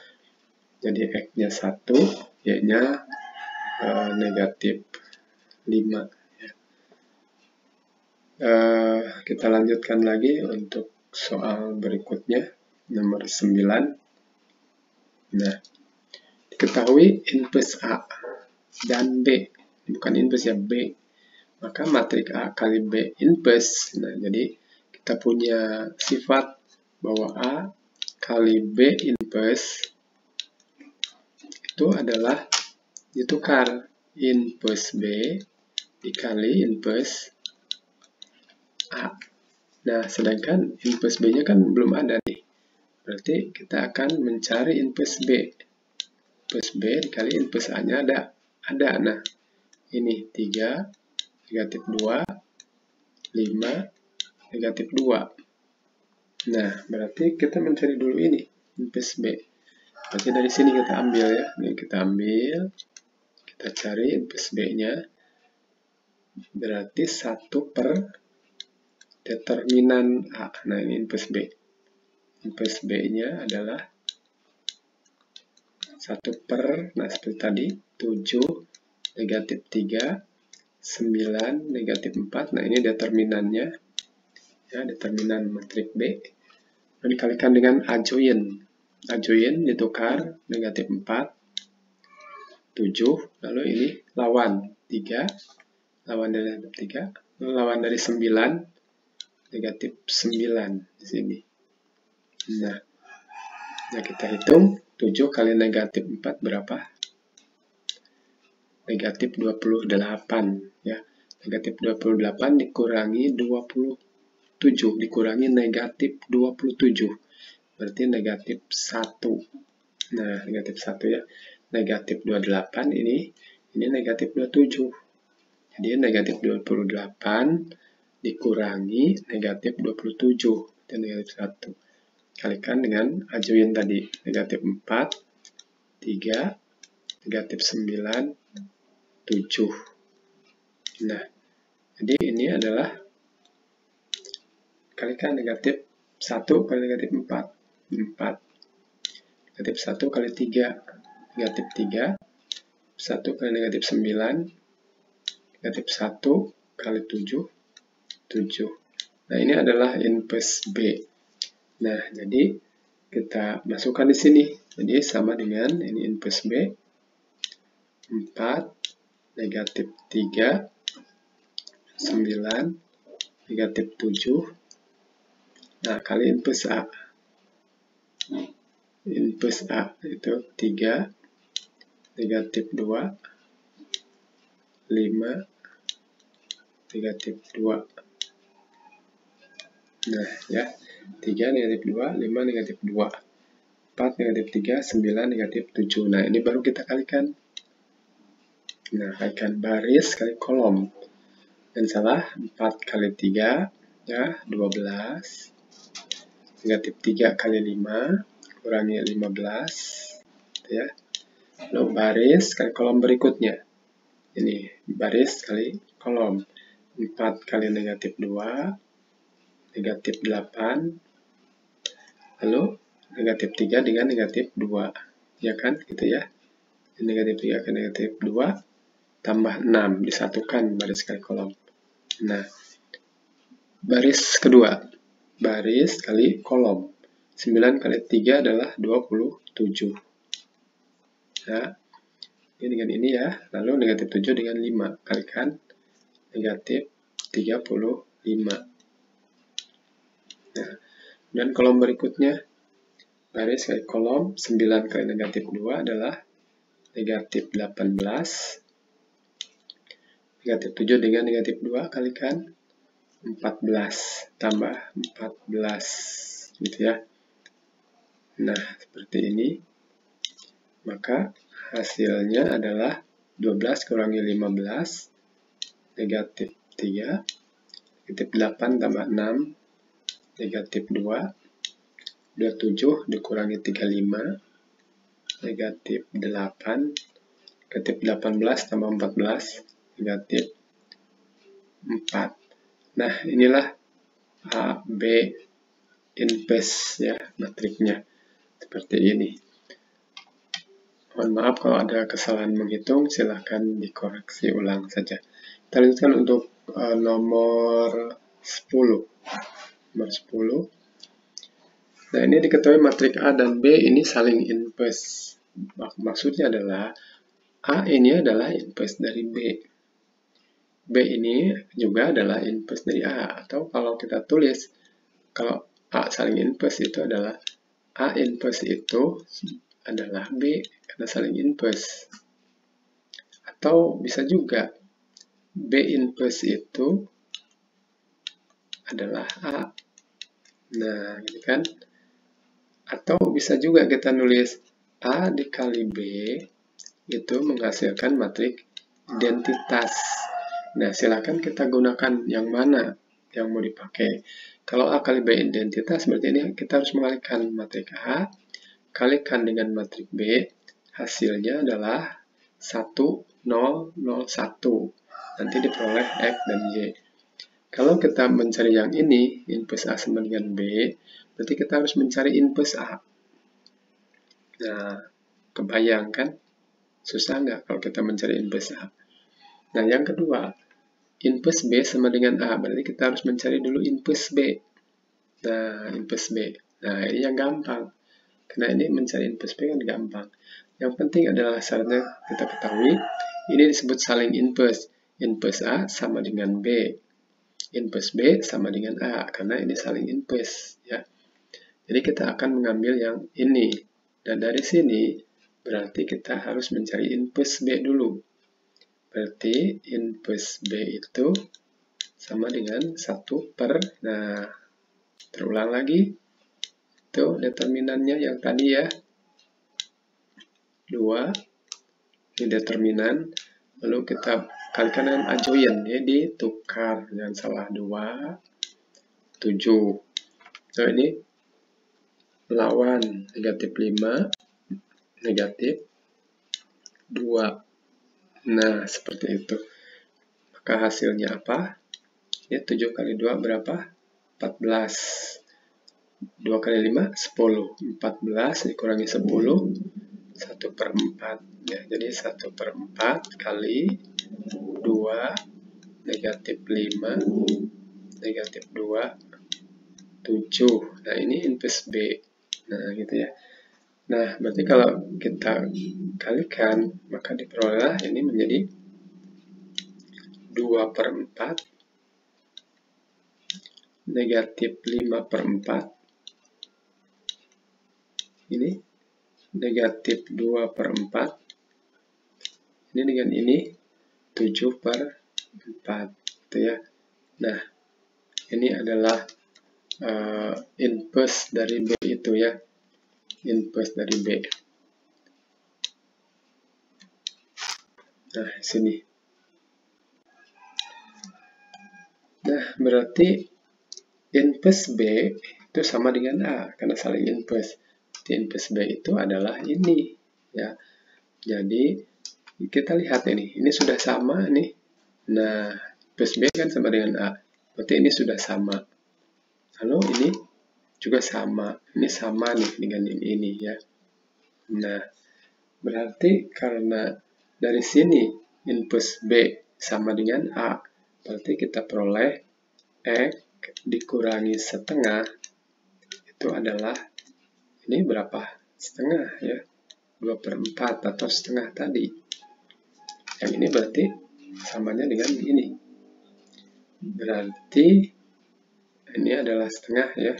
Jadi X-nya 1, Y-nya negatif 5 ya. Kita lanjutkan lagi untuk soal berikutnya, nomor 9. Nah, diketahui inverse A dan B, bukan inverse ya, B. Maka matrik A kali B inverse. Nah, jadi kita punya sifat bahwa A kali B inverse itu adalah ditukar inverse B dikali inverse A. Nah, sedangkan inverse B-nya kan belum ada nih. Berarti kita akan mencari inverse B. Inverse B dikali inverse A-nya ada. Nah, ini 3, negatif 2, 5, negatif 2. Nah, berarti kita mencari dulu ini, inverse B. Berarti dari sini kita ambil ya. Ini kita ambil, kita cari inverse B-nya. Berarti 1 per determinan A. Nah, ini inverse B. Inverse B-nya adalah 1 per, nah seperti tadi, 7, negatif 3, 9, negatif 4. Nah, ini determinannya. Ya, determinan matrik B. Lalu dikalikan dengan adjoint. Adjoint ditukar, negatif 4, 7. Lalu ini lawan, 3. Lawan dari 3. Lalu lawan dari 9, negatif 9 di sini. Nah, kita hitung 7 kali negatif 4 berapa? Negatif 28 ya. Negatif 28 dikurangi 27 dikurangi negatif 27. Berarti negatif 1. Nah, negatif 1 ya. Negatif 28 ini negatif 27. Jadi negatif 28 dikurangi negatif 27. Itu negatif 1. Kalikan dengan adjoint tadi, negatif 4, 3, negatif 9, 7. Nah, jadi ini adalah kalikan negatif 1 kali negatif 4, 4. Negatif 1 kali 3, negatif 3. 1 kali negatif 9, negatif 1 kali 7, 7. Nah, ini adalah inverse B. Nah, jadi kita masukkan di sini. Jadi sama dengan ini inverse B. 4, negatif 3, 9, negatif 7. Nah, kali inverse A. Inverse A itu 3, negatif 2, 5, negatif 2. Nah, ya. 3 negatif 2, 5 negatif 2. 4 negatif 3, 9 negatif 7. Nah, ini baru kita kalikan. Nah, kalikan baris kali kolom. Dan salah, 4 kali 3, ya, 12. Negatif 3 kali 5, kurangi 15. Ya. Lalu baris kali kolom berikutnya. Ini, baris kali kolom. 4 kali negatif 2, negatif 8. Lalu negatif 3 dengan negatif 2. Ya kan, gitu ya. negatif 3 ke negatif 2, tambah 6, disatukan baris kali kolom. Nah, baris kedua, baris kali kolom. 9 kali 3 adalah 27. Nah, ini dengan ini ya. Lalu negatif 7 dengan 5. Kalikan negatif 35. Nah, dan kolom berikutnya, baris kali kolom, 9 kali negatif 2 adalah negatif 18. Negatif 7 dengan negatif 2 kalikan 14. Tambah 14. Gitu ya. Nah, seperti ini. Maka hasilnya adalah 12 kurangi 15, negatif 3, negatif 8 tambah 6, negatif 2, 27 dikurangi 35, negatif 8, negatif 18 tambah 14, negatif 4. Nah, inilah A, B, inverse ya, matriknya. Seperti ini. Mohon maaf kalau ada kesalahan menghitung, silahkan dikoreksi ulang saja. Kita lanjutkan untuk nomor 10. Nomor 10. Nah, ini diketahui matrik A dan B ini saling inverse. Maksudnya adalah A ini adalah inverse dari B. B ini juga adalah inverse dari A. Atau kalau kita tulis, kalau A saling inverse itu adalah A inverse itu adalah B karena saling inverse. Atau bisa juga B inverse itu adalah A. Nah, gitu kan? Atau bisa juga kita nulis A dikali B itu menghasilkan matrik identitas. Nah, silakan kita gunakan yang mana yang mau dipakai. Kalau A kali B identitas, berarti ini kita harus mengalihkan matrik A, kalikan dengan matrik B, hasilnya adalah 1, 0, 0, 1. Nanti diperoleh X dan Y. Kalau kita mencari yang ini, inverse A sama dengan B, berarti kita harus mencari inverse A. Nah, kebayang kan? Susah nggak kalau kita mencari inverse A? Nah, yang kedua, inverse B sama dengan A, berarti kita harus mencari dulu inverse B. Nah, inverse B. Nah, ini yang gampang. Karena ini mencari inverse B kan gampang. Yang penting adalah syaratnya kita ketahui, ini disebut saling inverse. Inverse A sama dengan B. Inverse B sama dengan A, karena ini saling inverse. Ya. Jadi kita akan mengambil yang ini. Dan dari sini, berarti kita harus mencari inverse B dulu. Berarti inverse B itu sama dengan 1 per, nah, terulang lagi. Itu determinannya yang tadi ya. 2, ini determinan. Lalu kita kalikan dengan adjoint, ya, ditukar. Jangan salah, 2, 7. So, ini lawan negatif 5, negatif 2. Nah, seperti itu. Maka hasilnya apa? Ini 7 kali 2 berapa? 14. 2 kali 5, 10. 14 dikurangi 10, 1 per 4. Ya, jadi 1 per 4 kali 2, negatif 5, negatif 2, 7. Nah, ini inverse B. Nah, gitu ya. Nah, berarti kalau kita kalikan, maka diperoleh ini menjadi 2 per 4, negatif 5 per 4, ini negatif 2 per 4, ini dengan ini 7 per 4, gitu ya. Nah, ini adalah inverse dari B itu ya, inverse dari B. Nah, sini. Nah, berarti inverse B itu sama dengan A, karena saling inverse. Inverse B itu adalah ini, ya. Jadi, kita lihat ini sudah sama nih. Nah, inverse B kan sama dengan A, berarti ini sudah sama. Lalu ini juga sama, ini sama nih dengan ini ya. Nah, Berarti karena dari sini input B sama dengan A, berarti kita peroleh X dikurangi setengah itu adalah, ini berapa? Setengah ya, 2/4 atau setengah tadi. Yang ini berarti samanya dengan ini. Berarti ini adalah setengah ya,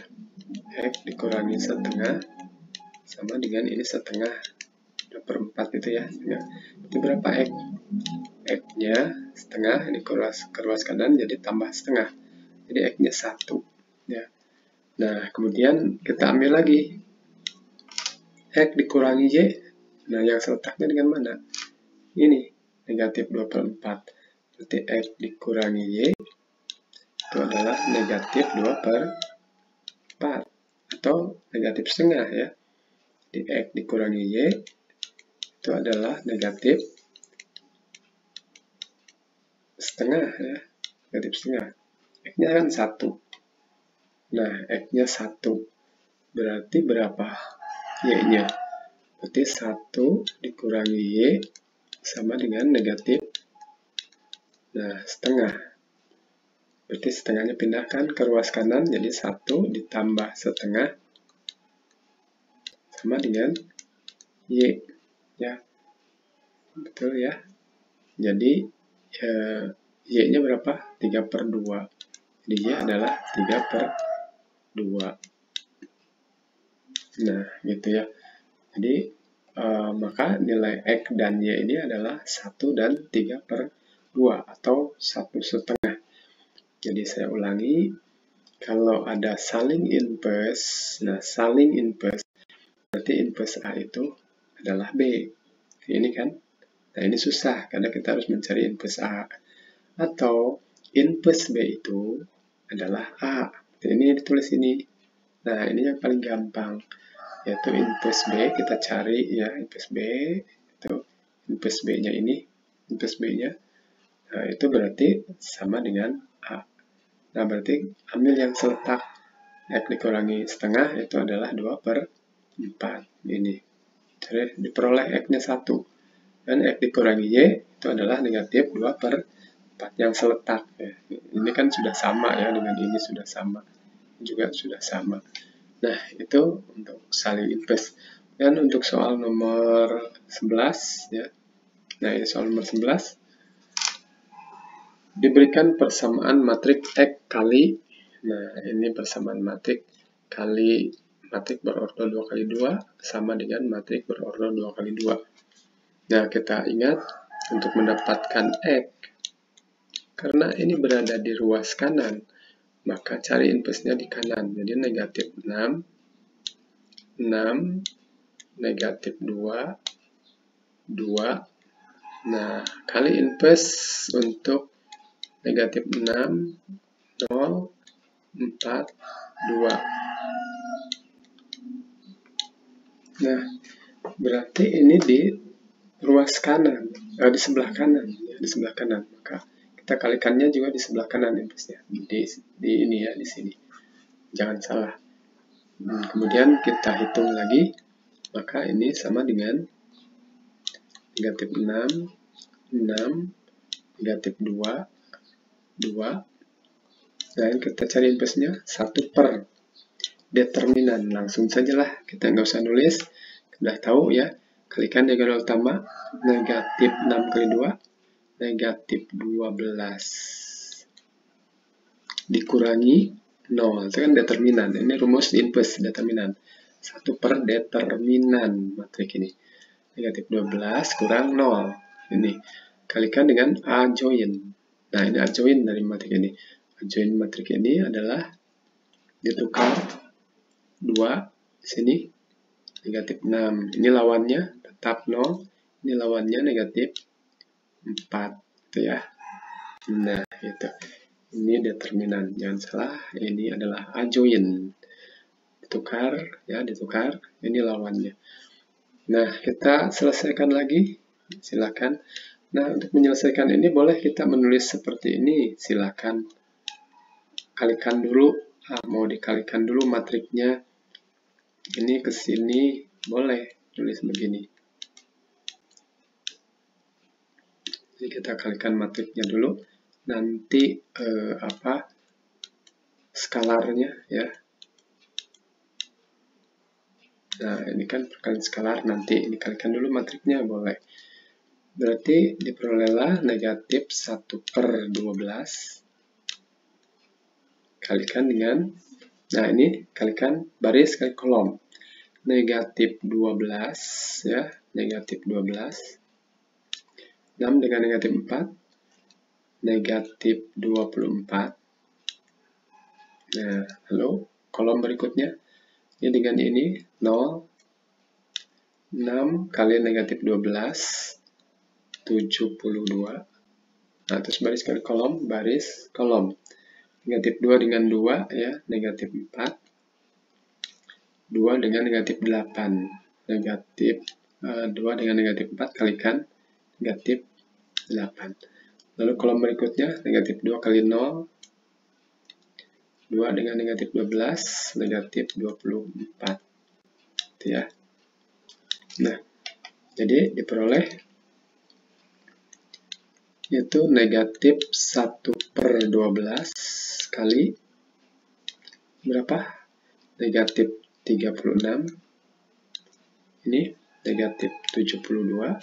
X dikurangi setengah sama dengan ini setengah, 2/4 itu ya. Itu berapa X? X-nya setengah, ini ke ruas kanan jadi tambah setengah. Jadi X-nya 1. Ya. Nah, kemudian kita ambil lagi. X dikurangi Y. Nah, yang seletaknya dengan mana? Ini, negatif 2/4. Berarti X dikurangi Y itu adalah negatif 2/4. Atau negatif setengah ya. Di X dikurangi Y itu adalah negatif setengah ya, negatif setengah. X-nya kan 1. Nah, X-nya 1. Berarti berapa Y-nya? Berarti 1 dikurangi Y sama dengan negatif, nah, setengah. Berarti setengahnya pindahkan ke ruas kanan, jadi 1 ditambah setengah sama dengan Y. Ya, betul ya. Jadi, Y-nya berapa? 3/2. Jadi Y adalah 3/2. Nah, gitu ya. Jadi, maka nilai X dan Y ini adalah 1 dan 3/2 atau 1/2. Jadi saya ulangi, kalau ada saling inverse, nah saling inverse, berarti inverse A itu adalah B. Ini kan, nah ini susah karena kita harus mencari inverse A. Atau inverse B itu adalah A. Ini ditulis ini. Nah ini yang paling gampang, yaitu inverse B. Kita cari ya inverse B itu inverse B-nya ini, inverse B-nya. Nah itu berarti sama dengan A. Nah berarti ambil yang seletak X dikurangi setengah itu adalah 2/4 ini. Jadi diperoleh X-nya 1. Dan X dikurangi Y itu adalah negatif 2/4 yang seletak. Ya. Ini kan sudah sama ya, dengan ini sudah sama. Juga sudah sama. Nah, itu untuk saling inverse. Dan untuk soal nomor 11, ya. Nah, ini soal nomor 11. Diberikan persamaan matrik X kali, nah ini persamaan matrik kali matrik berordo 2x2 sama dengan matrik berordo 2x2. Nah, kita ingat untuk mendapatkan X, karena ini berada di ruas kanan, maka cari inverse-nya di kanan. Jadi negatif 6, negatif 2, 2. Nah, kali inverse untuk negatif 6, 0, 4, 2. Nah, berarti ini di ruas kanan, di sebelah kanan, ya, di sebelah kanan. Maka kita kalikannya juga di sebelah kanan inverse-nya. Di ini ya, di sini. Jangan salah. Kemudian kita hitung lagi, maka ini sama dengan negatif 6, negatif 2, 2. Dan kita cari inverse-nya 1/. Determinan, langsung sajalah, kita nggak usah nulis, sudah tahu ya. Kalikan diagonal utama, negatif 6 kali 2, negatif 12. Dikurangi 0, itu kan determinan. Ini rumus inverse determinan. 1/. Determinan matrik ini. Negatif 12 kurang 0. Ini. Kalikan dengan adjoint. Nah, ini adjoint dari matrik ini. Adjoint matrik ini adalah ditukar 2 di sini negatif 6. Ini lawannya tetap 0. Ini lawannya negatif 4 gitu ya. Nah, gitu. Ini determinan. Jangan salah, ini adalah adjoint. Ditukar ya, ditukar. Ini lawannya. Nah, kita selesaikan lagi. Silakan. Nah, untuk menyelesaikan ini boleh kita menulis seperti ini. Silakan. Kalikan dulu, mau dikalikan dulu matriknya. Ini ke sini boleh tulis begini. Jadi kita kalikan matriknya dulu, nanti skalarnya ya. Nah, ini kan perkalian skalar, nanti dikalikan dulu matriknya, boleh. Berarti diperolehlah negatif 1/12 kalikan dengan, nah ini kalikan baris kali kolom. Negatif 12 ya, negatif 12. 6 dengan negatif 4, negatif 24. Nah, lalu kolom berikutnya, ini dengan ini 0, 6 kali negatif 12, 72. Nah, terus baris kali kolom, baris kolom. Negatif 2 dengan 2 ya, negatif 4. 2 dengan negatif 8. Negatif 2 dengan negatif 4 kalikan negatif 8. Lalu kolom berikutnya, negatif 2 kali 0. 2 dengan negatif 12, negatif 24. Gitu ya. Nah, jadi diperoleh yaitu negatif 1/12 kali berapa? Negatif 36. Ini negatif 72.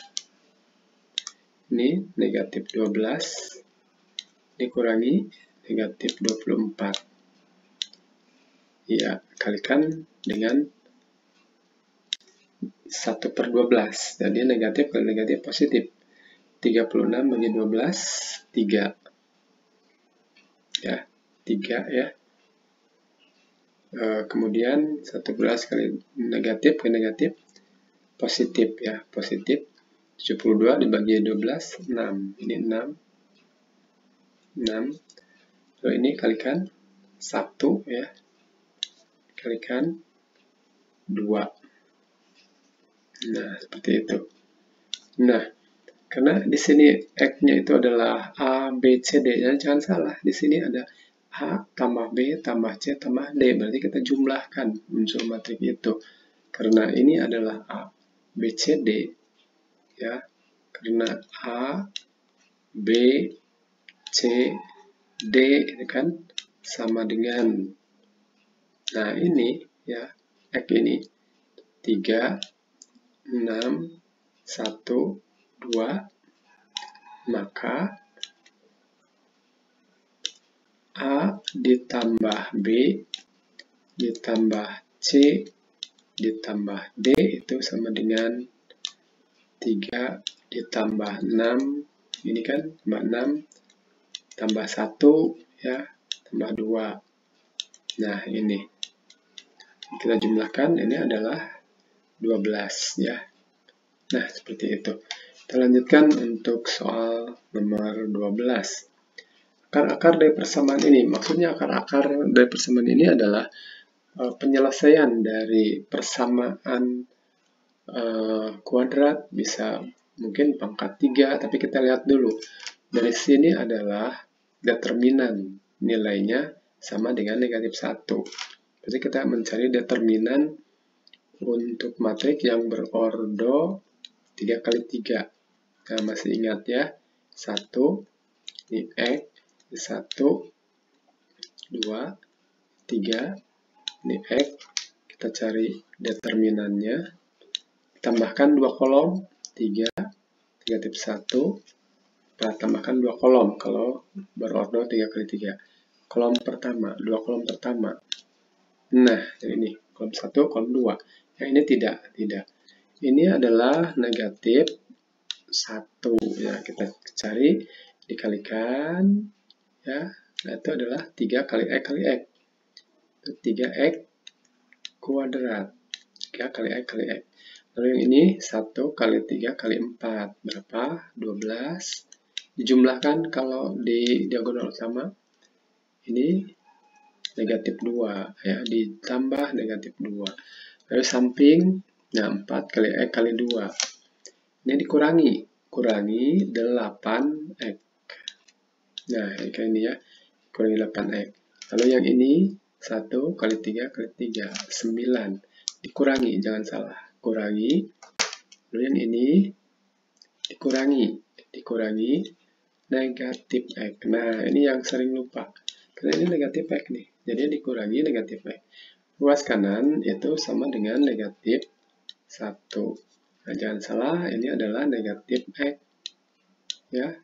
Ini negatif 12. Dikurangi negatif 24. Ya, kalikan dengan 1/12. Jadi negatif kali negatif positif. 36 bagi 12, 3. Ya, 3 ya. Kemudian 11 kali negatif ke negatif, positif ya, positif. 72 dibagi 12, 6. Ini 6. 6. Lalu ini kalikan 1 ya. Kalikan 2. Nah, seperti itu. Nah, karena di sini X-nya itu adalah A, B, C, D. Jangan salah, di sini ada A tambah B tambah C tambah D. Berarti kita jumlahkan unsur matrik itu. Karena ini adalah A, B, C, D. Ya, karena A, B, C, D ini kan sama dengan, nah ini ya, X ini 3, 6, 1, 2, maka A ditambah B ditambah C ditambah D itu sama dengan 3 ditambah 6, ini kan tambah 6 tambah 1 ya, tambah 2. Nah, ini kita jumlahkan, ini adalah 12 ya. Nah, seperti itu. Kita lanjutkan untuk soal nomor 12. Akar-akar dari persamaan ini, maksudnya akar-akar dari persamaan ini adalah penyelesaian dari persamaan kuadrat, bisa mungkin pangkat 3, tapi kita lihat dulu. Dari sini adalah determinan, nilainya sama dengan negatif 1. Jadi kita mencari determinan untuk matrik yang berordo 3 kali 3. Nah, masih ingat ya, 1, ini X, 1, 2, 3, ini X. Kita cari determinannya. Tambahkan 2 kolom, 3, negatif 1. Tambahkan 2 kolom, kalau berordo 3 kali 3. Kolom pertama, 2 kolom pertama. Nah, ini kolom 1, kolom 2. Yang ini tidak. Ini adalah negatif 1 ya, kita cari, dikalikan ya. Nah, itu adalah 3 kali X kali X. 3X kuadrat. 3 kali X kali X. Lalu yang ini 1 kali 3 kali 4. Berapa? 12. Dijumlahkan kalau di diagonal utama. Ini negatif 2. Ya, ditambah negatif 2. Lalu samping, nah 4 kali X kali 2. Ini dikurangi. Kurangi 8X. Nah, kayak ini ya. Kurangi 8X. Lalu yang ini 1 kali 3 kali 3. 9. Dikurangi, jangan salah. Kurangi. Lalu yang ini dikurangi. dikurangi negatif X. Nah, ini yang sering lupa. Karena ini negatif X nih. Jadi dikurangi negatif X. Ruas kanan itu sama dengan negatif 1. Nah, jangan salah, ini adalah negatif X. Ya.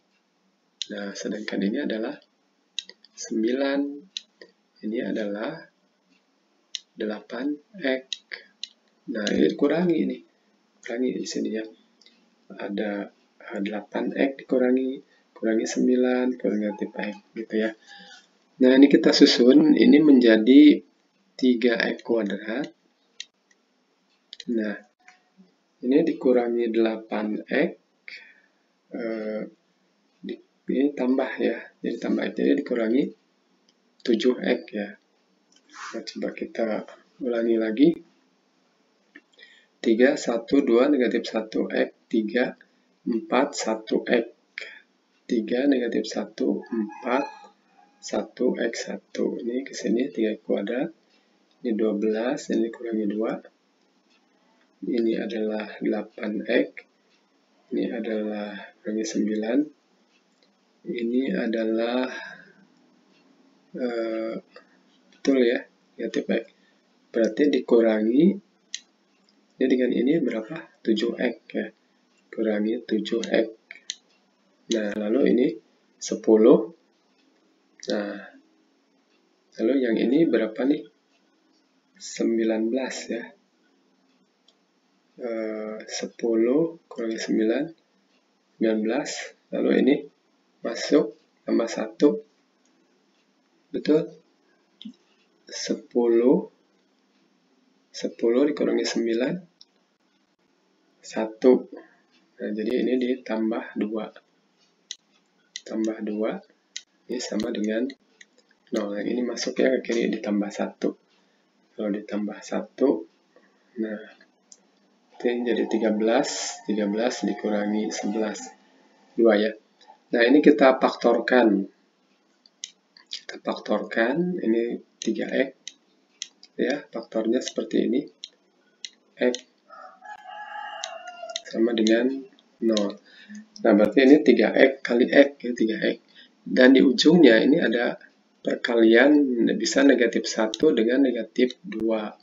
Nah, sedangkan ini adalah 9. Ini adalah 8x. Nah, ini dikurangi nih. Kurangi di sini ya. Ada 8x kurangi 9, kurangi negatif x gitu ya. Nah, ini kita susun, ini menjadi 3x kuadrat. Nah, ini dikurangi 8x. Ini tambah ya. Jadi tambah x, jadi dikurangi 7x ya. Nah, coba kita ulangi lagi. 3, 1, 2, negatif 1x, 3, 4, 1x. 3, negatif 1, 4, 1x, 1. Ini ke sini 3x kuadrat. Ini 12, ini kurangi 2. Ini adalah 8x. Ini adalah kurangi 9. Ini adalah betul ya, negatif x. Berarti dikurangi ini dengan ini berapa? 7x ya. Kurangi 7x. Nah, lalu ini 10. Nah, lalu yang ini berapa nih? 19 ya. 10 kurangi 9, 19. Lalu ini masuk tambah 1. Betul? 10 dikurangi 9, 1. Nah, jadi ini ditambah 2. Tambah 2, ini sama dengan 0. Yang ini masuknya ke kiri ditambah 1. Kalau ditambah 1, nah, ini jadi 13. 13 dikurangi 11. 2 ya. Nah, ini kita faktorkan. Kita faktorkan, ini 3x. Ya, faktornya seperti ini. X sama dengan 0. Nah, berarti ini 3x kali x, ya, 3x. Dan di ujungnya ini ada perkalian, bisa negatif 1 dengan negatif 2.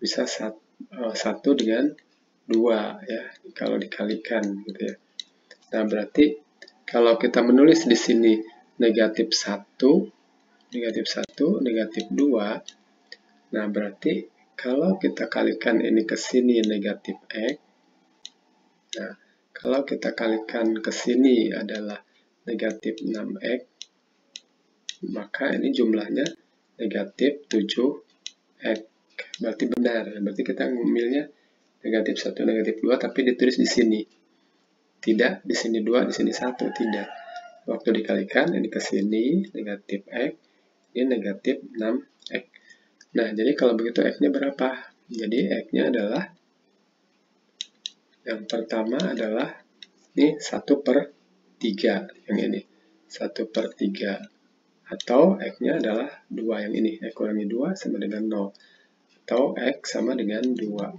Bisa 1 dengan 2, ya, kalau dikalikan, gitu ya. Nah, berarti kalau kita menulis di sini negatif 1, negatif 2, nah, berarti kalau kita kalikan ini ke sini negatif x, nah, kalau kita kalikan ke sini adalah negatif 6x, maka ini jumlahnya negatif 7x. Berarti benar, berarti kita ngambilnya negatif 1, negatif 2, tapi ditulis di sini. Tidak, di sini 2, di sini 1, tidak. Waktu dikalikan, ini ke sini negatif x, ini negatif 6x. Nah, jadi kalau begitu x-nya berapa? Jadi x-nya adalah, yang pertama adalah, ini 1/3, yang ini. 1/3. Atau x-nya adalah 2, yang ini. X kurangi 2 sama dengan 0. Atau x sama dengan 2.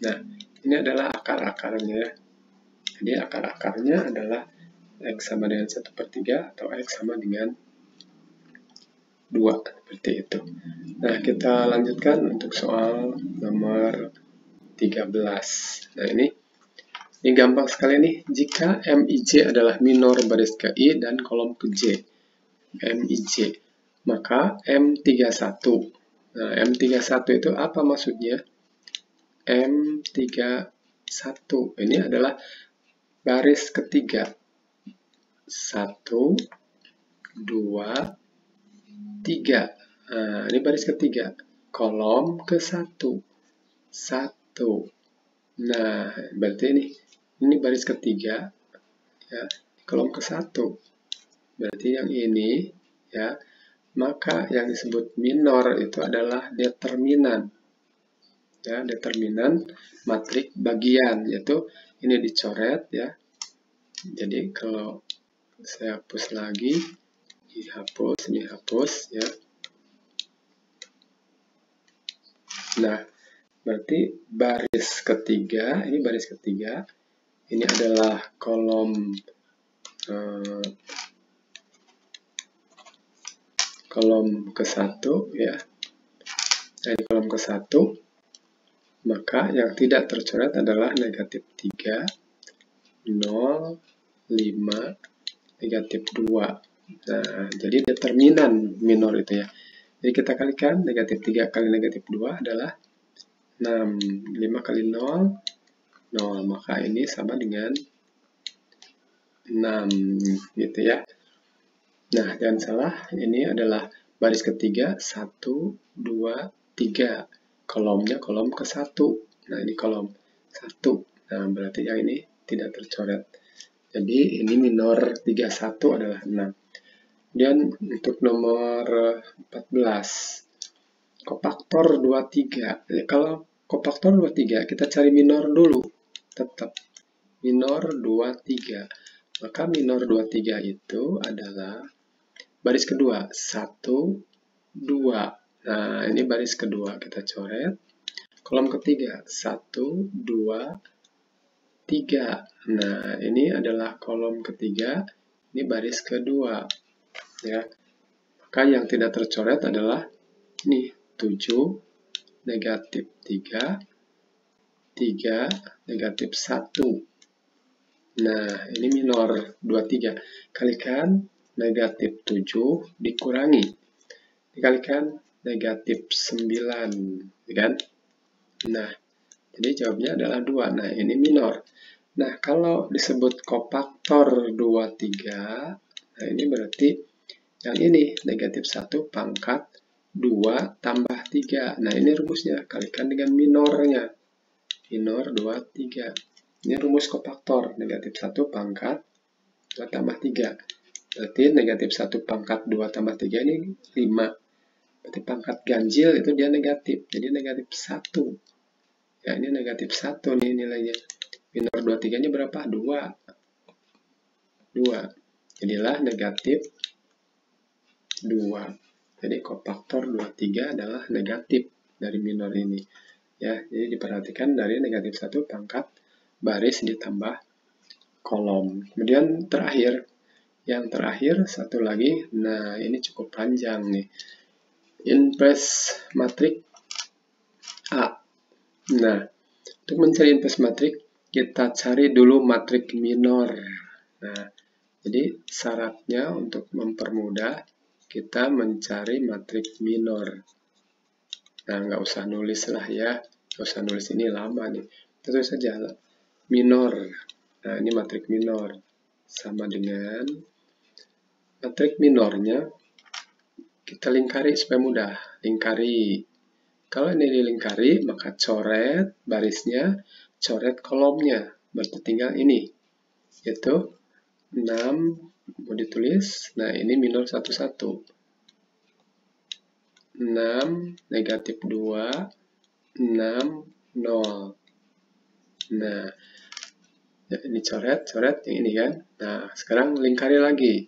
Nah, ini adalah akar-akarnya. Jadi akar-akarnya adalah x sama dengan 1/3 atau x sama dengan 2, seperti itu. Nah, kita lanjutkan untuk soal nomor 13. Nah, ini gampang sekali nih. Jika MIJ adalah minor baris ke I dan kolom ke J, MIJ, maka M31. Nah, M31 itu apa maksudnya? M31 ini adalah baris ketiga. 1, 2, 3. Nah, ini baris ketiga. Kolom ke 1. 1. Nah, berarti ini baris ketiga. Ya, kolom ke 1. Berarti yang ini, ya, maka yang disebut minor itu adalah determinan. Ya, determinan matrik bagian, yaitu ini dicoret, ya. Jadi kalau saya hapus lagi, ini hapus, ya. Nah, berarti baris ketiga, ini baris ketiga, ini adalah kolom ke-1 ya. Nah, di kolom ke-1, maka yang tidak tercoret adalah negatif 3, 0, 5, negatif 2. Nah, jadi determinan minor itu ya. Jadi kita kalikan, negatif 3 kali negatif 2 adalah 6. 5 kali 0, 0. Maka ini sama dengan 6, gitu ya. Nah, jangan salah, ini adalah baris ketiga, 1, 2, 3. Kolomnya kolom ke-1. Nah, ini kolom 1. Nah, berarti yang ini tidak tercoret. Jadi, ini minor 31 adalah 6. Kemudian, untuk nomor 14, kofaktor 23. Kalau kofaktor 23, kita cari minor dulu. Tetap minor 23. Maka minor 23 itu adalah baris kedua, 1, 2. Nah, ini baris kedua, kita coret. Kolom ketiga, 1, 2, 3. Nah, ini adalah kolom ketiga, ini baris kedua. Ya. Maka yang tidak tercoret adalah ini, 7, negatif 3, 3, negatif 1. Nah, ini minor 23. Kalikan negatif 7 dikurangi. Dikalikan negatif 9. Kan? Nah, jadi jawabnya adalah 2. Nah, ini minor. Nah, kalau disebut kofaktor 23, nah ini berarti yang ini, negatif 1 pangkat 2 tambah 3. Nah, ini rumusnya. Kalikan dengan minornya. Minor 23. Ini rumus kofaktor. Negatif 1 pangkat 2 tambah 3. Berarti negatif 1 pangkat 2 tambah 3 ini 5. Berarti pangkat ganjil itu dia negatif. Jadi negatif 1. Ya, ini negatif 1 nih nilainya. Minor 23 nya berapa? 2. 2. Jadilah negatif 2. Jadi kofaktor 23 adalah negatif dari minor ini. Ya, jadi diperhatikan dari negatif 1 pangkat baris ditambah kolom. Kemudian terakhir, yang terakhir satu lagi, nah ini cukup panjang nih. Inverse matrik A. Nah, untuk mencari inverse matrik, kita cari dulu matrik minor. Nah, jadi syaratnya untuk mempermudah, kita mencari matrik minor. Nah, nggak usah nulis lah ya. Nggak usah nulis, ini lama nih. Tentu saja minor. Nah, ini matrik minor. Sama dengan matrik minornya, kita lingkari supaya mudah. Lingkari. Kalau ini dilingkari, maka coret barisnya, coret kolomnya. Berarti tinggal ini. Yaitu 6 mau ditulis. Nah, ini minor 11. 6, negatif 2, 6, 0. Nah, ini coret, yang ini kan. Nah, sekarang lingkari lagi.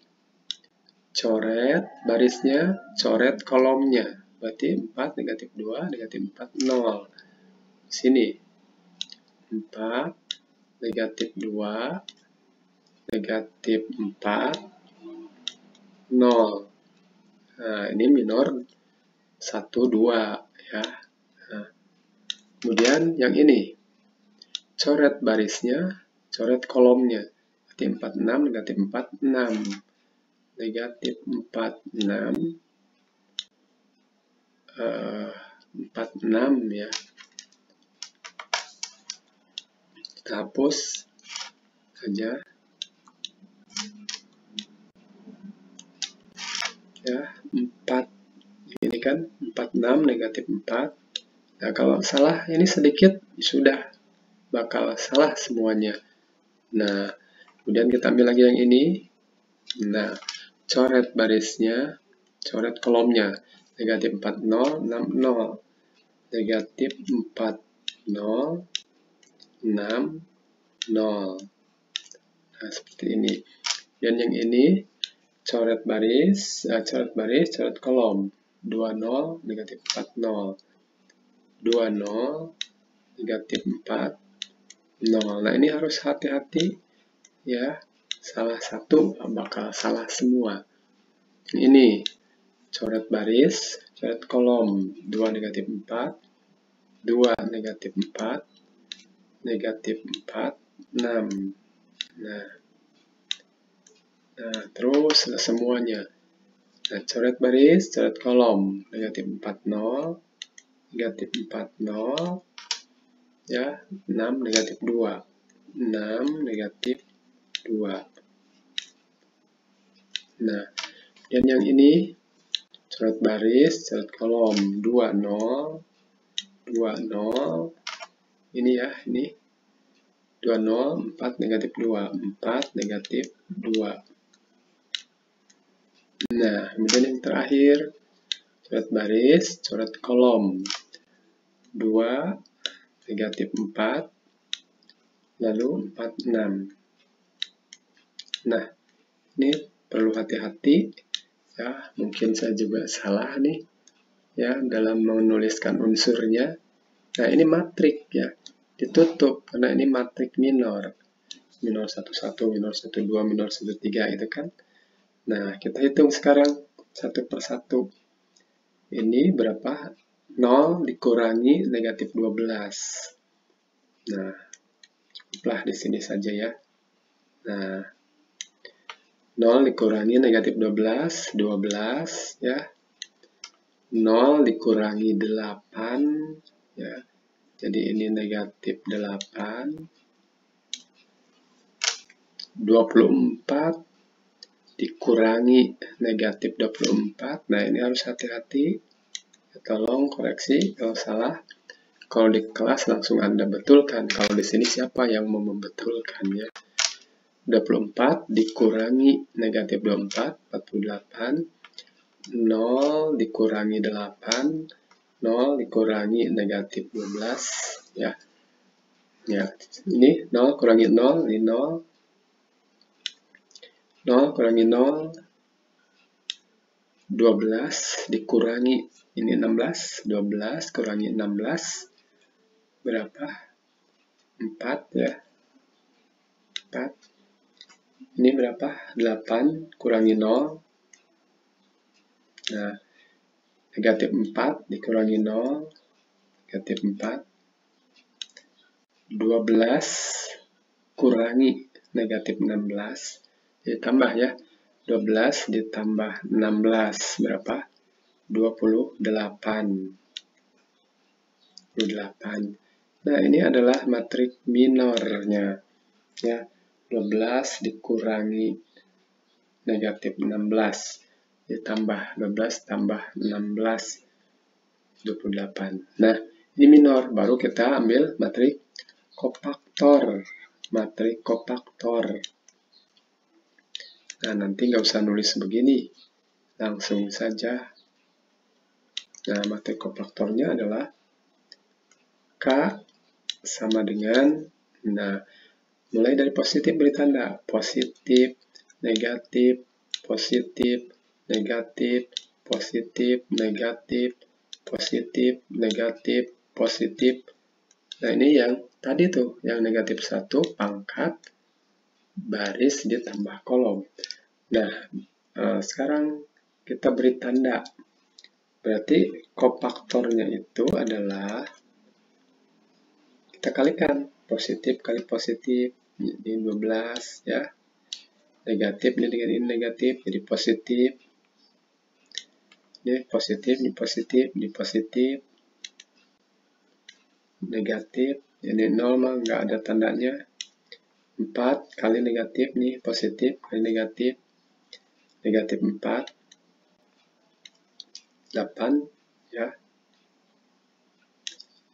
Coret barisnya, coret kolomnya. Berarti 4, negatif 2, negatif 4, 0. Sini. 4, negatif 2, negatif 4, 0. Nah, ini minor 1, 2. Ya. Nah, kemudian yang ini. Coret barisnya, coret kolomnya. Berarti 4, 6, negatif 4, 6. Negatif 4, 6. 4, 6 ya. Kita hapus saja. Ya, 4. Ini kan 4, 6, negatif 4. Nah, kalau salah ini sedikit, sudah bakal salah semuanya. Nah, kemudian kita ambil lagi yang ini. Nah, coret barisnya, coret kolomnya. Negatif 4, 0, 6, 0. Negatif 4, 0, 6, 0. Nah, seperti ini. Dan yang ini, coret baris, coret kolom. 2, 0, negatif 4, 0. 2, 0, negatif 4, 0. Nah, ini harus hati-hati ya, salah satu bakal salah semua. Ini coret baris, coret kolom, 2 negatif 4, 2 negatif 4, negatif 4, 6. Nah, terus semuanya. Nah, coret baris, coret kolom, negatif 4, 0, negatif 4, 0, ya, 6, negatif 2. 6, negatif 2. Nah, dan yang ini, coret baris, coret kolom, 2, 0, 2, 0, ini ya, ini 2, 0, 4, negatif 2, 4, negatif 2. Nah, kemudian yang terakhir, coret baris, coret kolom, 2, negatif 4, lalu 4, 6. Nah, ini perlu hati-hati, ya, mungkin saya juga salah nih, ya, dalam menuliskan unsurnya. Nah, ini matrik ya, ditutup karena ini matrik minor. Minor 1, 1, minor 1, 2, minor 1, 3 itu kan. Nah, kita hitung sekarang satu persatu. Ini berapa? 0 dikurangi negatif 12. Nah, cukuplah di sini saja ya. Nah, 0 dikurangi negatif 12, 12 ya. 0 dikurangi 8 ya. Jadi ini negatif 8. 24 dikurangi negatif 24. Nah, ini harus hati-hati. Tolong koreksi kalau salah. Kalau di kelas langsung Anda betulkan. Kalau di sini siapa yang mau membetulkannya? 24 dikurangi negatif 24, 48. 0 dikurangi 8, 0 dikurangi negatif 12. Ya, ya, ini 0 kurangi 0, ini 0. 0 kurangi 0, 12 dikurangi, ini 16, 12 kurangi 16, berapa? 4 ya, 4. Ini berapa? 8 kurangi 0. Nah, negatif 4 dikurangi 0, negatif 4. 12 kurangi negatif 16. Jadi tambah ya, 12 ditambah 16 berapa? 28. 28. Nah, ini adalah matrik minornya. Ya, 12 dikurangi negatif 16. Ditambah 12 tambah 16, 28. Nah, ini minor. Baru kita ambil matrik kofaktor. Matrik kofaktor. Nah, nanti nggak usah nulis begini. Langsung saja. Nah, matrik kofaktornya adalah K sama dengan, nah, mulai dari positif beri tanda. Positif, negatif, positif, negatif, positif, negatif, positif, negatif, positif. Nah, ini yang tadi tuh, yang negatif 1 pangkat baris ditambah kolom. Nah, sekarang kita beri tanda. Berarti kofaktornya itu adalah, kita kalikan positif kali positif, ini 12 ya. Negatif ini dengan ini negatif, jadi positif. Ini positif, ini positif, ini positif. Negatif, ini 0 mah nggak ada tandanya. 4 kali negatif nih, positif kali negatif. Negatif 4. 8 ya.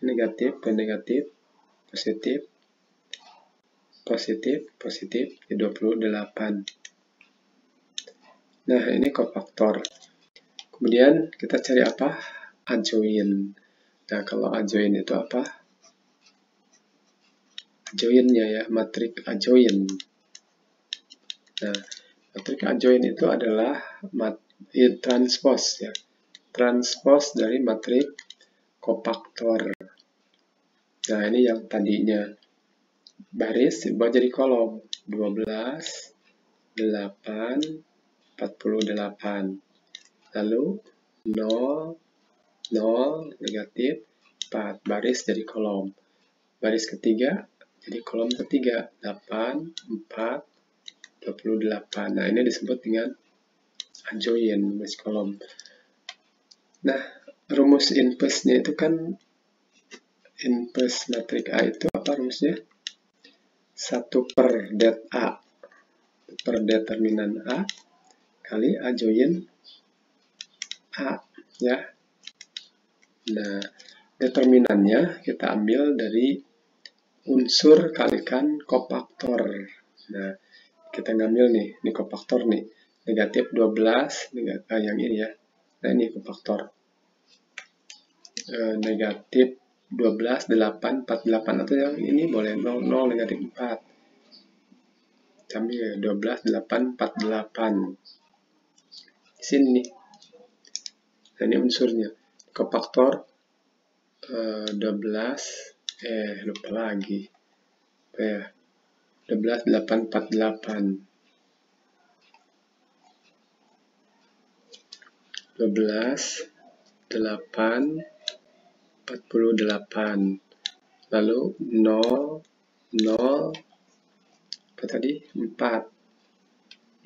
Negatif ke negatif, positif, positif, positif, 28. Nah, ini kofaktor. Kemudian kita cari apa? Adjoin. Nah, kalau adjoin itu apa? Adjoinnya ya, matrik adjoin. Nah, matrik adjoin itu adalah transpose ya. Transpose dari matrik kofaktor. Nah, ini yang tadinya baris buat jadi kolom. 12, 8, 48. Lalu 0, 0, negatif 4. Baris jadi kolom. Baris ketiga jadi kolom ketiga. 8, 4, 28. Nah, ini disebut dengan adjoint baris kolom. Nah, rumus inverse-nya itu kan, inverse matriks A itu apa rumusnya? 1 per det A per determinan A kali adjoint A, ya. Nah, determinannya kita ambil dari unsur kalikan kofaktor. Nah, kita ngambil nih, ini kofaktor nih, negatif 12, yang ini ya. Nah, ini kofaktor. Negatif 12, 8, 48, atau yang ini boleh 0, 0, negatif 4. Ambil 12, 8, 48. Di sini nih. Nah, ini unsurnya. Kofaktor 12, lupa lagi. Apa ya? 12, 8, 48. 12, 8, 48. Lalu 0, 0, apa tadi? 4.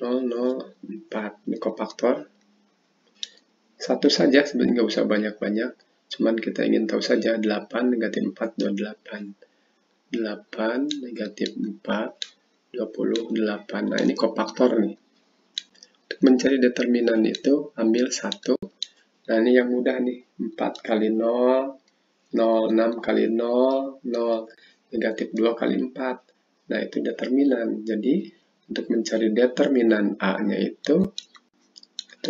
0, 0, 4. Ini kofaktor. Satu saja, sebenarnya nggak usah banyak-banyak. Cuman kita ingin tahu saja 8, negatif 4, 28. 8, negatif 4, 28. Nah, ini kofaktor nih. Untuk mencari determinan itu, ambil 1. Nah, ini yang mudah nih. 4 kali 0, 0, 6 kali 0, 0, negatif 2 kali 4. Nah, itu determinan. Jadi, untuk mencari determinan A-nya itu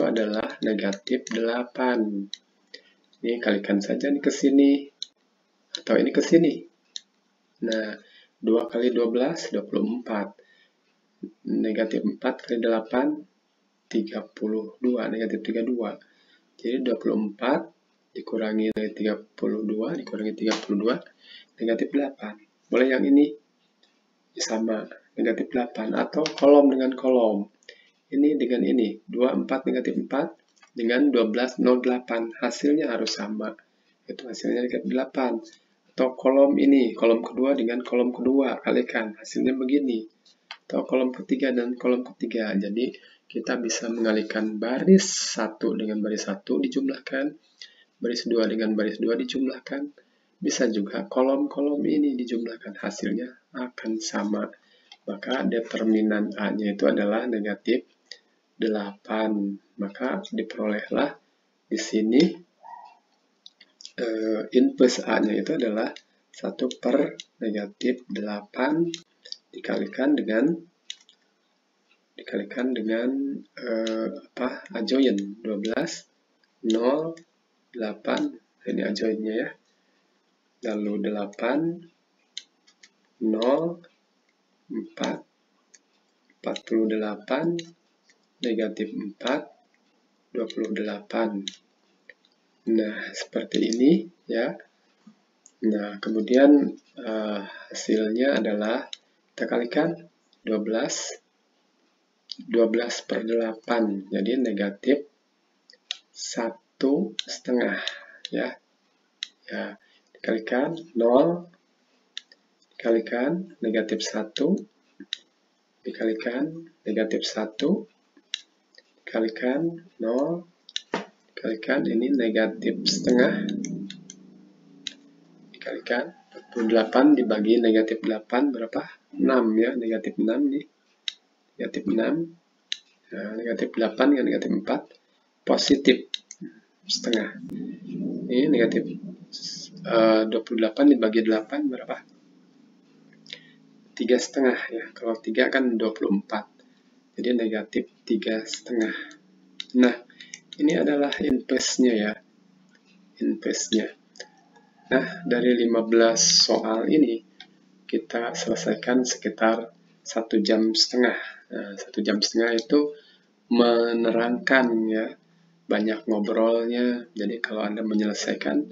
adalah negatif 8. Ini kalikan saja nih ke sini, atau ini ke sini. Nah, 2 kali 12, 24. Negatif 4 kali 8, 32. Negatif 32. Jadi 24 dikurangi dari 32, dikurangi 32, negatif 8. Boleh yang ini? Sama, negatif 8. Atau kolom dengan kolom. Ini dengan ini. 24 negatif 4 dengan 12, 08. Hasilnya harus sama. Itu hasilnya negatif 8. Atau kolom ini, kolom kedua dengan kolom kedua. Kalikan, hasilnya begini. Atau kolom ketiga dan kolom ketiga. Jadi, kita bisa mengalihkan baris 1 dengan baris 1 dijumlahkan, baris 2 dengan baris 2 dijumlahkan, bisa juga kolom-kolom ini dijumlahkan, hasilnya akan sama. Maka determinan A-nya itu adalah negatif 8. Maka diperolehlah di sini inverse A-nya itu adalah 1 per negatif 8 dikalikan dengan adjoint 12, 0, 8, ini adjointnya ya. Lalu 8, 0, 4, 48, negatif 4, 28. Nah, seperti ini ya. Nah, kemudian hasilnya adalah kita kalikan 12 per 8, jadi negatif 1,5 ya. Ya, dikalikan 0, dikalikan negatif 1, dikalikan negatif 1, dikalikan 0, dikalikan ini negatif setengah, dikalikan 48 dibagi negatif 8 berapa? 6 ya, negatif 6 nih. Negatif 6, nah, negatif 8 dengan negatif 4, positif setengah. Ini negatif 28 dibagi 8 berapa? 3,5 ya. Kalau 3 kan 24. Jadi negatif 3,5. Nah, ini adalah inverse-nya ya. Inverse-nya. Nah, dari 15 soal ini, kita selesaikan sekitar 1,5 jam. Nah, 1,5 jam itu menerangkan ya, banyak ngobrolnya. Jadi kalau Anda menyelesaikan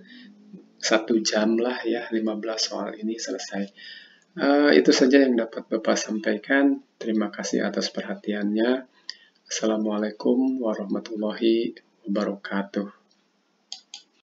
1 jam lah ya, 15 soal ini selesai. Itu saja yang dapat Bapak sampaikan. Terima kasih atas perhatiannya. Assalamualaikum warahmatullahi wabarakatuh.